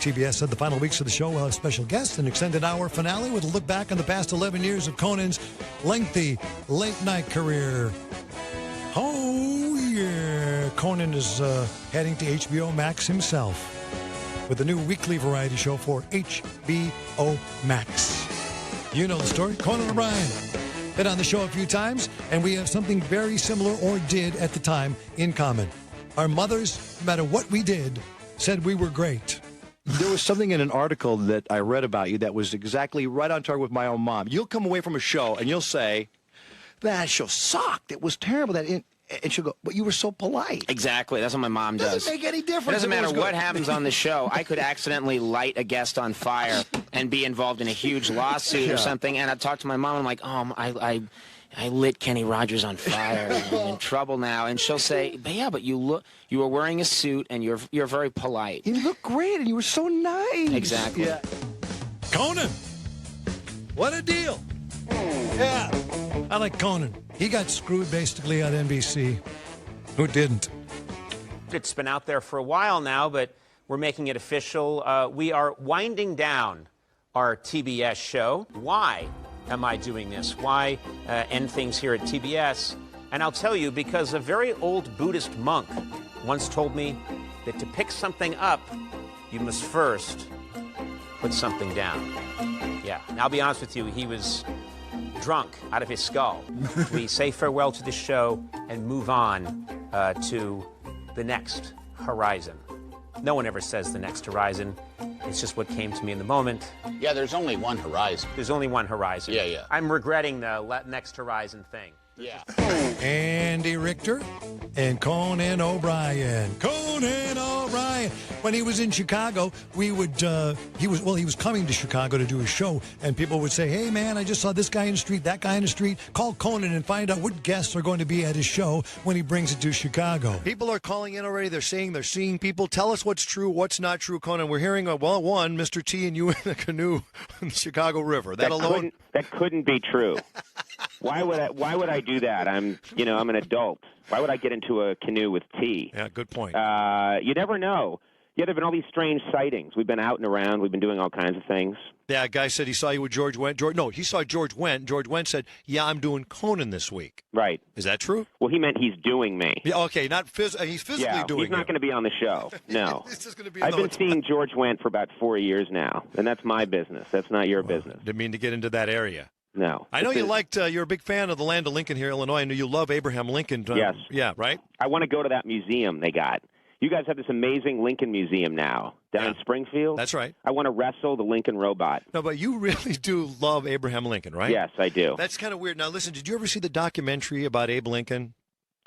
TBS said the final weeks of the show will have special guests, an extended hour finale with a look back on the past 11 years of Conan's lengthy late-night career. Oh, yeah. Conan is heading to HBO Max himself with a new weekly variety show for HBO Max. You know the story. Conan O'Brien been on the show a few times, and we have something very similar, or did at the time, in common. Our mothers, no matter what we did, said we were great. There was something in an article that I read about you that was exactly right on target with my own mom. You'll come away from a show, and you'll say, that show sucked. It was terrible. And she'll go, but you were so polite. Exactly. That's what my mom does. Doesn't make any difference. It doesn't matter what good. happens on the show. I could accidentally light a guest on fire and be involved in a huge lawsuit or something. And I'd talk to my mom. And I'm like, I lit Kenny Rogers on fire. I'm in trouble now. And she'll say, but yeah, but you were wearing a suit and you're very polite. You look great and you were so nice. Exactly. Yeah. Conan. What a deal. Yeah. I like Conan. He got screwed basically on NBC. Who didn't? It's been out there for a while now, but we're making it official. We are winding down our TBS show. Why am I doing this? Why end things here at TBS? And I'll tell you, because a very old Buddhist monk once told me that to pick something up, you must first put something down. Yeah, and I'll be honest with you, he was drunk out of his skull. We say farewell to the show and move on to the next horizon. No one ever says the next horizon. It's just what came to me in the moment. Yeah, there's only one horizon. There's only one horizon. Yeah. I'm regretting the next horizon thing. Yeah. Andy Richter and Conan O'Brien. Conan O'Brien. When he was in Chicago, he was coming to Chicago to do a show, and people would say, hey, man, I just saw this guy in the street, that guy in the street. Call Conan and find out what guests are going to be at his show when he brings it to Chicago. People are calling in already. They're saying they're seeing people. Tell us what's true, what's not true, Conan. We're hearing, one, Mr. T and you in a canoe in the Chicago River. That alone. That couldn't be true. Why would I do that? I'm an adult. Why would I get into a canoe with T? Yeah, good point. You never know. Yeah, there have been all these strange sightings. We've been out and around. We've been doing all kinds of things. Yeah, a guy said he saw you with George Wendt. He saw George Wendt. George Wendt said, yeah, I'm doing Conan this week. Right. Is that true? Well, he meant he's doing me. Yeah, okay, he's physically doing he's not going to be on the show. No. He's just gonna be I've been seeing George Wendt for about 4 years now, and that's my business. That's not your business. Didn't mean to get into that area. No. I know you're a big fan of the land of Lincoln here, Illinois. I know you love Abraham Lincoln. Yes. Yeah, right? I want to go to that museum they got. You guys have this amazing Lincoln Museum now down in Springfield. That's right. I want to wrestle the Lincoln robot. No, but you really do love Abraham Lincoln, right? Yes, I do. That's kind of weird. Now, listen, did you ever see the documentary about Abe Lincoln?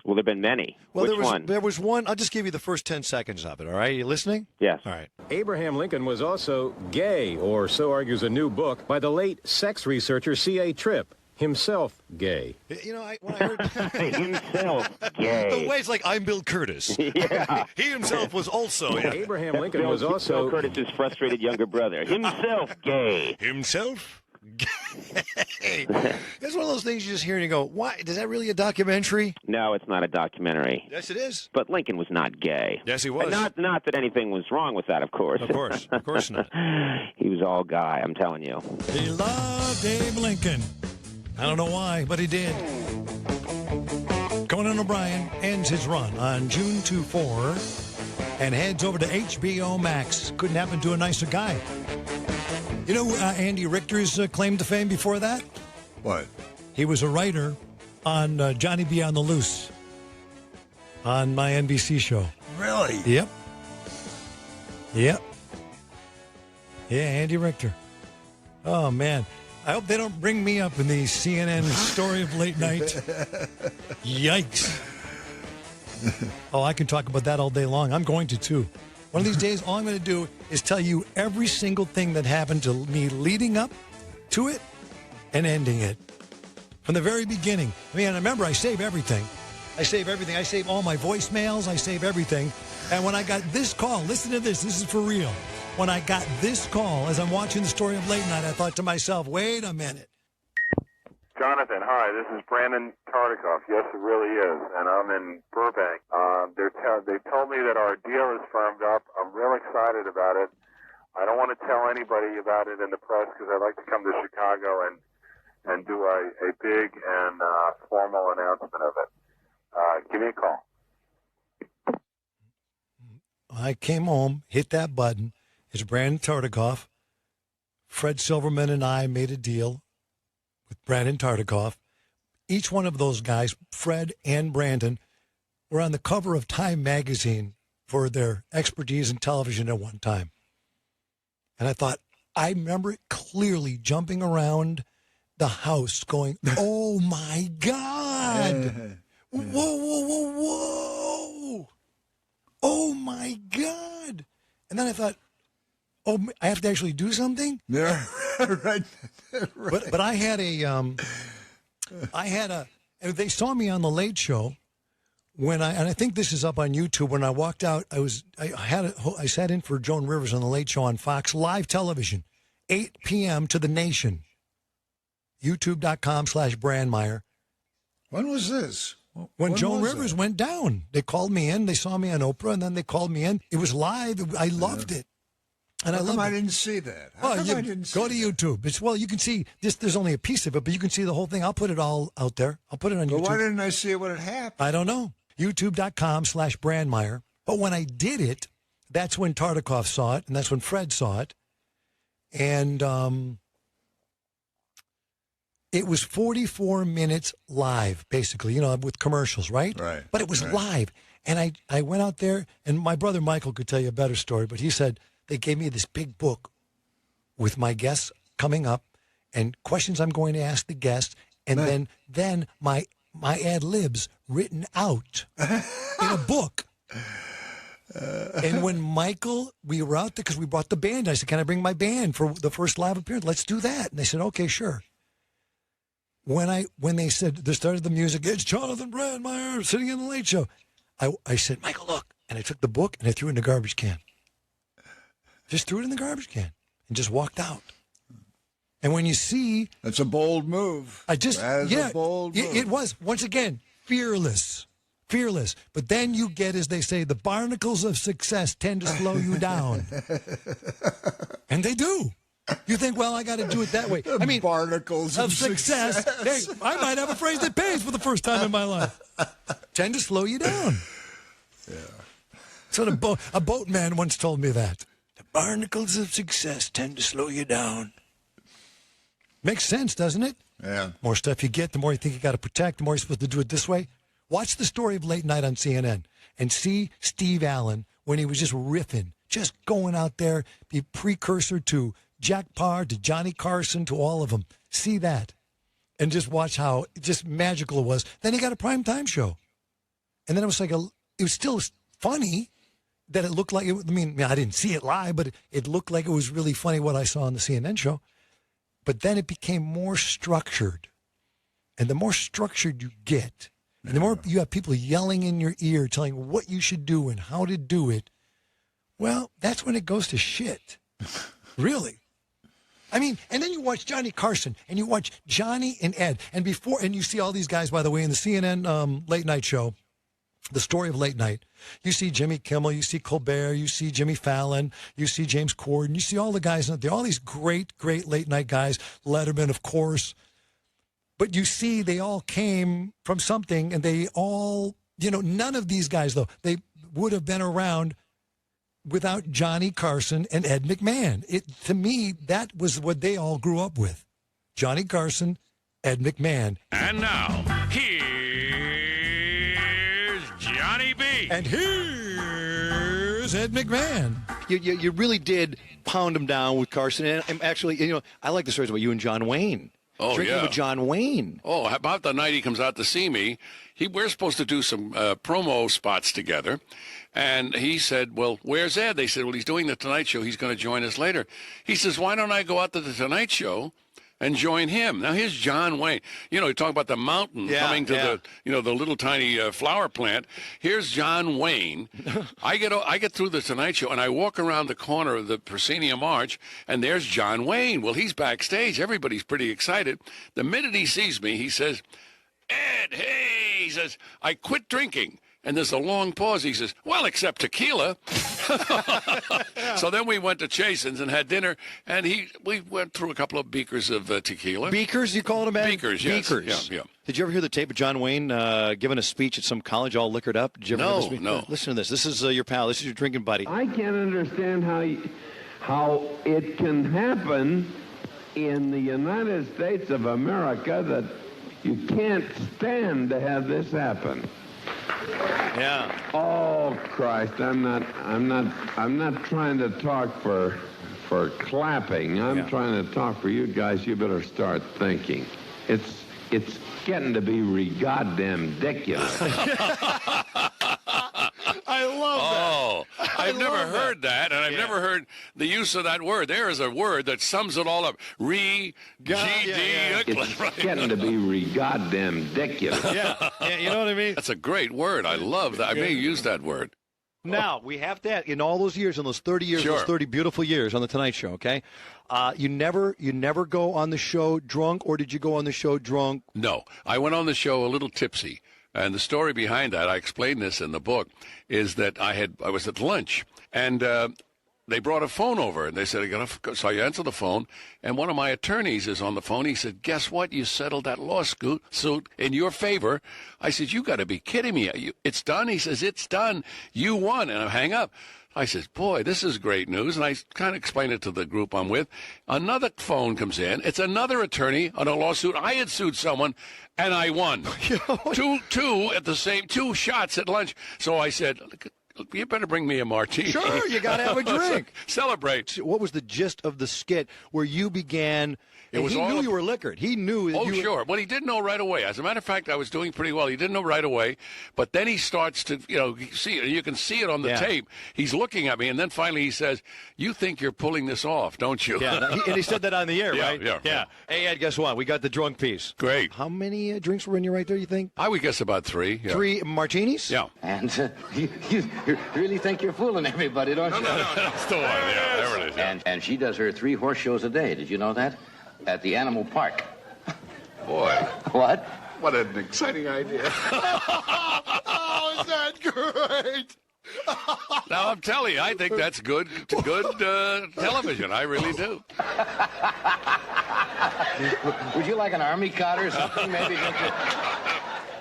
Well, there have been many. Well, Which one? There was one. I'll just give you the first 10 seconds of it, all right? Are you listening? Yes. All right. Abraham Lincoln was also gay, or so argues a new book by the late sex researcher C.A. Tripp. Himself gay. You know, when I heard himself gay. The way it's like, I'm Bill Curtis. Yeah. He himself was also. Yeah. Abraham Lincoln was also Bill Curtis's frustrated younger brother. Himself gay. Himself gay. That's one of those things you just hear and you go, why? Is that really a documentary? No, it's not a documentary. Yes, it is. But Lincoln was not gay. Yes, he was. Not that anything was wrong with that, of course. Of course not. He was all guy, I'm telling you. He loved Abe Lincoln. I don't know why, but he did. Conan O'Brien ends his run on June 4 and heads over to HBO Max. Couldn't happen to a nicer guy. You know Andy Richter's claim to fame before that? What? He was a writer on Johnny B. on the Loose on my NBC show. Really? Yep. Yeah, Andy Richter. Oh, man. I hope they don't bring me up in the CNN story of late night. Yikes. Oh, I can talk about that all day long. I'm going to, too. One of these days, all I'm going to do is tell you every single thing that happened to me leading up to it and ending it. From the very beginning. I mean, remember, I save everything. I save all my voicemails. I save everything. And when I got this call, listen to this. This is for real. When I got this call, as I'm watching the story of late night, I thought to myself, wait a minute. Jonathan, hi, this is Brandon Tartikoff. Yes, it really is, and I'm in Burbank. They told me that our deal is firmed up. I'm real excited about it. I don't want to tell anybody about it in the press because I'd like to come to Chicago and do a big and formal announcement of it. Give me a call. I came home, hit that button. It's Brandon Tartikoff. Fred Silverman and I made a deal with Brandon Tartikoff. Each one of those guys, Fred and Brandon, were on the cover of Time magazine for their expertise in television at one time. And I thought, I remember it clearly, jumping around the house going, oh, my God. Whoa. Oh, my God. And then I thought, oh, I have to actually do something? Yeah, right. But I had they saw me on the Late Show and I think this is up on YouTube. When I walked out, I sat in for Joan Rivers on the Late Show on Fox live television, 8 p.m. to the nation. YouTube.com/Brandmeier. When was this? When Joan Rivers went down. They called me in. They saw me on Oprah, and then they called me in. It was live. I loved it. And How I come love I it. didn't see that? How Well, come you I didn't see go to YouTube. You can see this. There's only a piece of it, but you can see the whole thing. I'll put it all out there. I'll put it on Well, YouTube. why didn't I see it when it happened? I don't know. YouTube.com/Brandmeier. But when I did it, that's when Tartikoff saw it, and that's when Fred saw it. And it was 44 minutes live, basically, with commercials, right? Right. But it was live. And I went out there, and my brother Michael could tell you a better story, but he said they gave me this big book with my guests coming up and questions I'm going to ask the guests, and then my ad libs written out in a book. And when we were out there because we brought the band, I said, "Can I bring my band for the first live appearance? Let's do that." And they said, "Okay, sure." When they said they started the music, it's Jonathan Brandmeier sitting in the Late Show. I said, "Michael, look," and I took the book and I threw it in the garbage can. Just threw it in the garbage can and just walked out. And when you see, that's a bold move. A bold move. It was once again fearless. But then you get, as they say, the barnacles of success tend to slow you down. And they do. You think, well, I got to do it that way. I mean, barnacles of success. Hey, I might have a phrase that pays for the first time in my life. Tend to slow you down. Yeah. So a boatman once told me that. The barnacles of success tend to slow you down. Makes sense, doesn't it? Yeah. More stuff you get, the more you think you got to protect, the more you're supposed to do it this way. Watch the story of Late Night on CNN and see Steve Allen when he was just riffing, just going out there, be precursor to Jack Parr, to Johnny Carson, to all of them. See that. And just watch how just magical it was. Then he got a primetime show. And then it was like it was still funny that it looked like, I didn't see it live, but it looked like it was really funny what I saw on the CNN show. But then it became more structured. And the more structured you get, and the more you have people yelling in your ear, telling you what you should do and how to do it, well, that's when it goes to shit. Really. I mean, and then you watch Johnny Carson, and you watch Johnny and Ed, and you see all these guys, by the way, in the CNN Late Night show, the story of Late Night. You see Jimmy Kimmel, you see Colbert, you see Jimmy Fallon, you see James Corden, you see all the guys, all these great, great late night guys, Letterman, of course. But you see, they all came from something, and they all, none of these guys, though, they would have been around without Johnny Carson and Ed McMahon. To me, that was what they all grew up with. Johnny Carson, Ed McMahon. And now, here's Johnny B. And here's Ed McMahon. You really did pound him down with Carson. And actually, I like the stories about you and John Wayne. Oh, Drinking with John Wayne. Oh, about the night he comes out to see me, we're supposed to do some promo spots together. And he said, well, where's Ed? They said, well, he's doing the Tonight Show. He's going to join us later. He says, why don't I go out to the Tonight Show and join him? Now, here's John Wayne. You talk about the mountain coming to the little tiny flower plant. Here's John Wayne. I get through the Tonight Show, and I walk around the corner of the Proscenium Arch, and there's John Wayne. Well, he's backstage. Everybody's pretty excited. The minute he sees me, he says, Ed, hey, he says, I quit drinking. And there's a long pause. He says, well, except tequila. So then we went to Chasen's and had dinner, and we went through a couple of beakers of tequila. Beakers, you called them, Ed? Beakers, yes. Beakers. Yeah. Did you ever hear the tape of John Wayne giving a speech at some college all liquored up? Did you ever hear this speech? No. Listen to this. This is your pal. This is your drinking buddy. I can't understand how it can happen in the United States of America that you can't stand to have this happen. Yeah. Oh Christ! I'm not trying to talk for clapping. I'm trying to talk for you guys. You better start thinking. It's getting to be goddamn ridiculous. I love that. Oh, I've never heard that, and I've never heard the use of that word. There is a word that sums it all up. It's getting to be goddamn ridiculous. Yeah, you know what I mean? That's a great word. I love that. I may use that word. Now, we have that in all those years, in those 30 years, Sure. those 30 beautiful years on The Tonight Show, okay? You never go on the show drunk, or did you go on the show drunk? No, I went on the show a little tipsy. And the story behind that, I explained this in the book, is that I was at lunch, and they brought a phone over, and they said, so I answered the phone, and one of my attorneys is on the phone. He said, guess what? You settled that lawsuit in your favor. I said, you got to be kidding me. It's done? He says, it's done. You won. And I hang up. I said, boy, this is great news. And I kind of explained it to the group I'm with. Another phone comes in. It's another attorney on a lawsuit. I had sued someone, and I won. two shots at lunch. So I said, you better bring me a martini. Sure, you got to have a drink. Celebrate. What was the gist of the skit where you began? He knew you were liquored. He knew that you were... sure. Well, he didn't know right away. As a matter of fact, I was doing pretty well. He didn't know right away. But then he starts to, see it. You can see it on the tape. He's looking at me, and then finally he says, you think you're pulling this off, don't you? Yeah, and he said that on the air, right? Yeah. Hey, Ed, guess what? We got the drunk piece. Great. How many drinks were in you right there, you think? I would guess about 3. Yeah. 3 martinis? Yeah. And you really think you're fooling everybody, don't you? No. That's the one. Yeah, there it is. Yeah. And she does her 3 horse shows a day. Did you know that? At the animal park. Boy. What? What an exciting idea. Oh, is that great? Now, I'm telling you, I think that's good television. I really do. Would you like an army cot or something? Maybe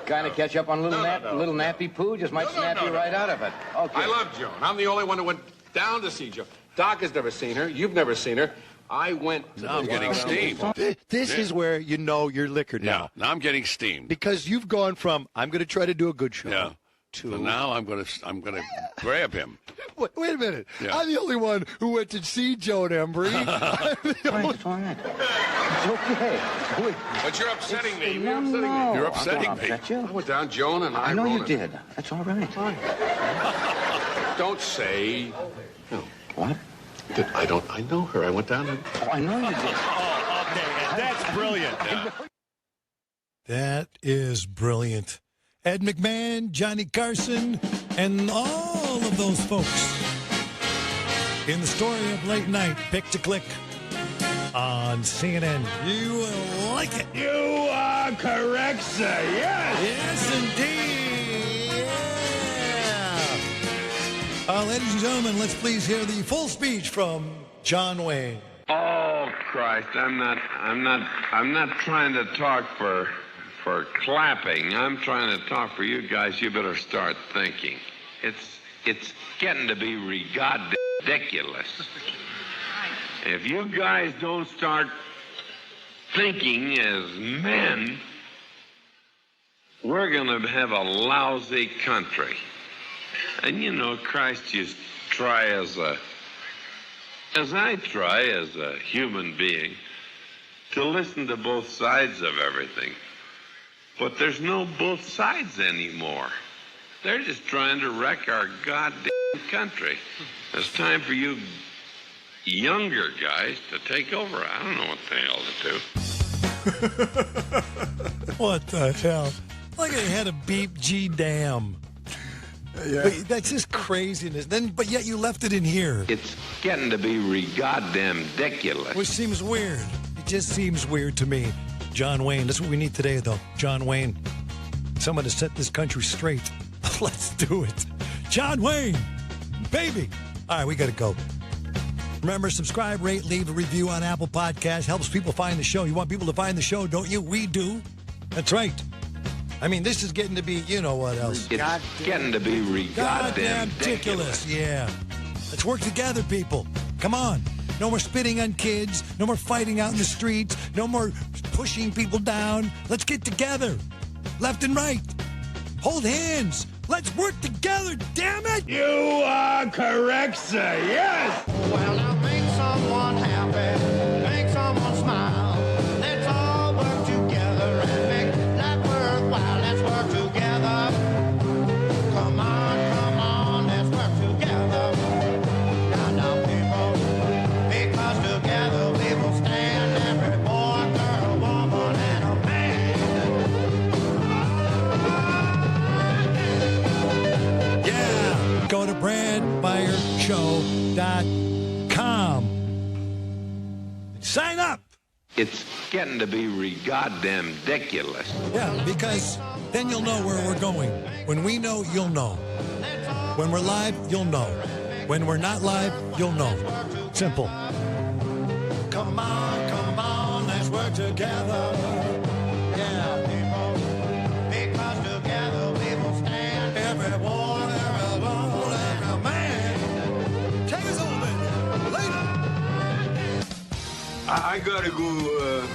kind of catch up on a little nappy poo? Just might snap you right out of it. Okay. I love Joan. I'm the only one who went down to see Joan. Doc has never seen her. You've never seen her. I went... Now I'm getting steamed. This is where you know you're liquored now. Now I'm getting steamed. Because you've gone from, I'm going to try to do a good show. Yeah. To... So now I'm going to grab him. Wait a minute. Yeah. I'm the only one who went to see Joan Embry. It's okay. But you're upsetting me. No. You're upsetting I'll me. upset you. I went down, Joan, and I know wrote you it. did. That's all right. Don't say... No. What? I know her. I went down and... Oh, I know you did. Oh, okay. That's brilliant. That is brilliant. Ed McMahon, Johnny Carson, and all of those folks in the story of late night, Pick to Click on CNN. You will like it. You are correct, sir. Yes. Yes, indeed. Yeah. Ladies and gentlemen, let's please hear the full speech from John Wayne. Oh Christ! I'm not trying to talk for clapping. I'm trying to talk for you guys. You better start thinking. It's getting to be ridiculous. If you guys don't start thinking as men, we're going to have a lousy country. And Christ just try as I try as a human being to listen to both sides of everything. But there's no both sides anymore. They're just trying to wreck our goddamn country. It's time for you younger guys to take over. I don't know what the hell to do. What the hell? Like it had a beep G damn. Yeah. But that's just craziness. But yet you left it in here. It's getting to be goddamn ridiculous. Which seems weird. It just seems weird to me. John Wayne. That's what we need today, though. John Wayne. Someone to set this country straight. Let's do it. John Wayne. Baby. All right, we got to go. Remember, subscribe, rate, leave a review on Apple Podcasts. Helps people find the show. You want people to find the show, don't you? We do. That's right. I mean, this is getting to be, you know what else? It's getting to be goddamn ridiculous. Yeah. Let's work together, people. Come on. No more spitting on kids. No more fighting out in the streets. No more pushing people down. Let's get together. Left and right. Hold hands. Let's work together, damn it! You are correct, sir. Yes! Well, now make someone happy. Make someone smile. Let's all work together and make life worthwhile. Let's work together. Come on, let's work together. Now, people, because together we will stand. Every boy, girl, woman, and a man. Yeah. Go to BradMeyerShow.com. Sign up. It's getting to be goddamn ridiculous. Yeah, because then you'll know where we're going. When we know, you'll know. When we're live, you'll know. When we're not live, you'll know. Simple. Come on, let's work together. Yeah. Because together we will stand. Everyone, every man. Take us over, later. I gotta go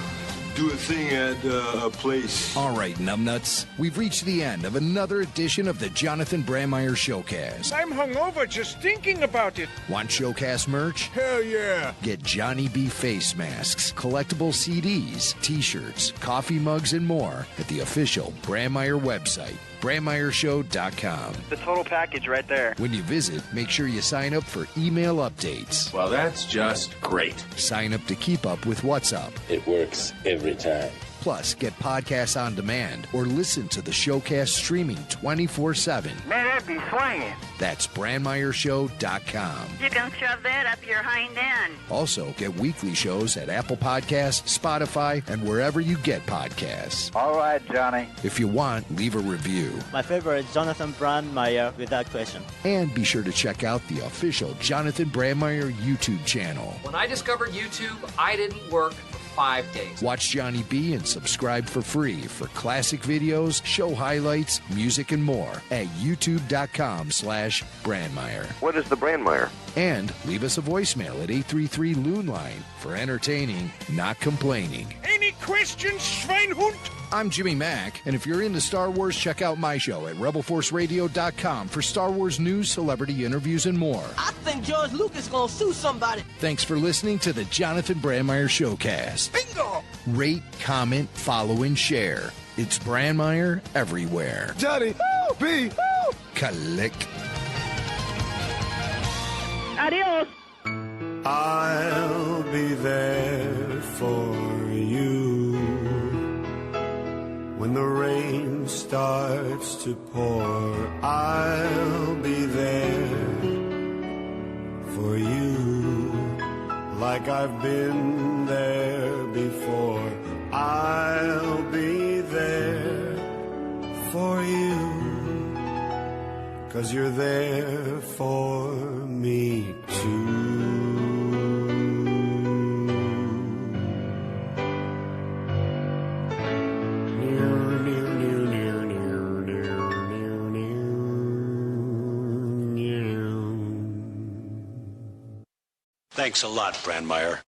do a thing at a place. All right, numbnuts. We've reached the end of another edition of the Jonathan Brandmeier Showcast. I'm hungover just thinking about it. Want Showcast merch? Hell yeah. Get Johnny B face masks, collectible CDs, t-shirts, coffee mugs, and more at the official Brandmeier website, BrandmeierShow.com. The total package right there. When you visit, make sure you sign up for email updates. Well, that's just great. Sign up to keep up with what's up. It works every time. Plus, get podcasts on demand or listen to the Showcast streaming 24/7. Man, that'd be swinging. That's BrandmeierShow.com. You can shove that up your hind end. Also, get weekly shows at Apple Podcasts, Spotify, and wherever you get podcasts. All right, Johnny. If you want, leave a review. My favorite is Jonathan Brandmeier, without question. And be sure to check out the official Jonathan Brandmeier YouTube channel. When I discovered YouTube, I didn't work for 5 days. Watch Johnny B and subscribe for free for classic videos, show highlights, music, and more at youtube.com/Brandmeier. What is the Brandmeier? And leave us a voicemail at 833-LOON line for entertaining, not complaining. Any questions, Schweinhund? I'm Jimmy Mack, and if you're into Star Wars, check out my show at RebelForceRadio.com for Star Wars news, celebrity interviews, and more. I think George Lucas gonna sue somebody. Thanks for listening to the Jonathan Brandmeier Showcast. Bingo! Rate, comment, follow, and share. It's Brandmeier everywhere. Johnny, B, Click. Adios. I'll be there for you when the rain starts to pour. I'll be there for you like I've been there before. I'll be there for you 'cause you're there for me too. Thanks a lot, Brandmeier.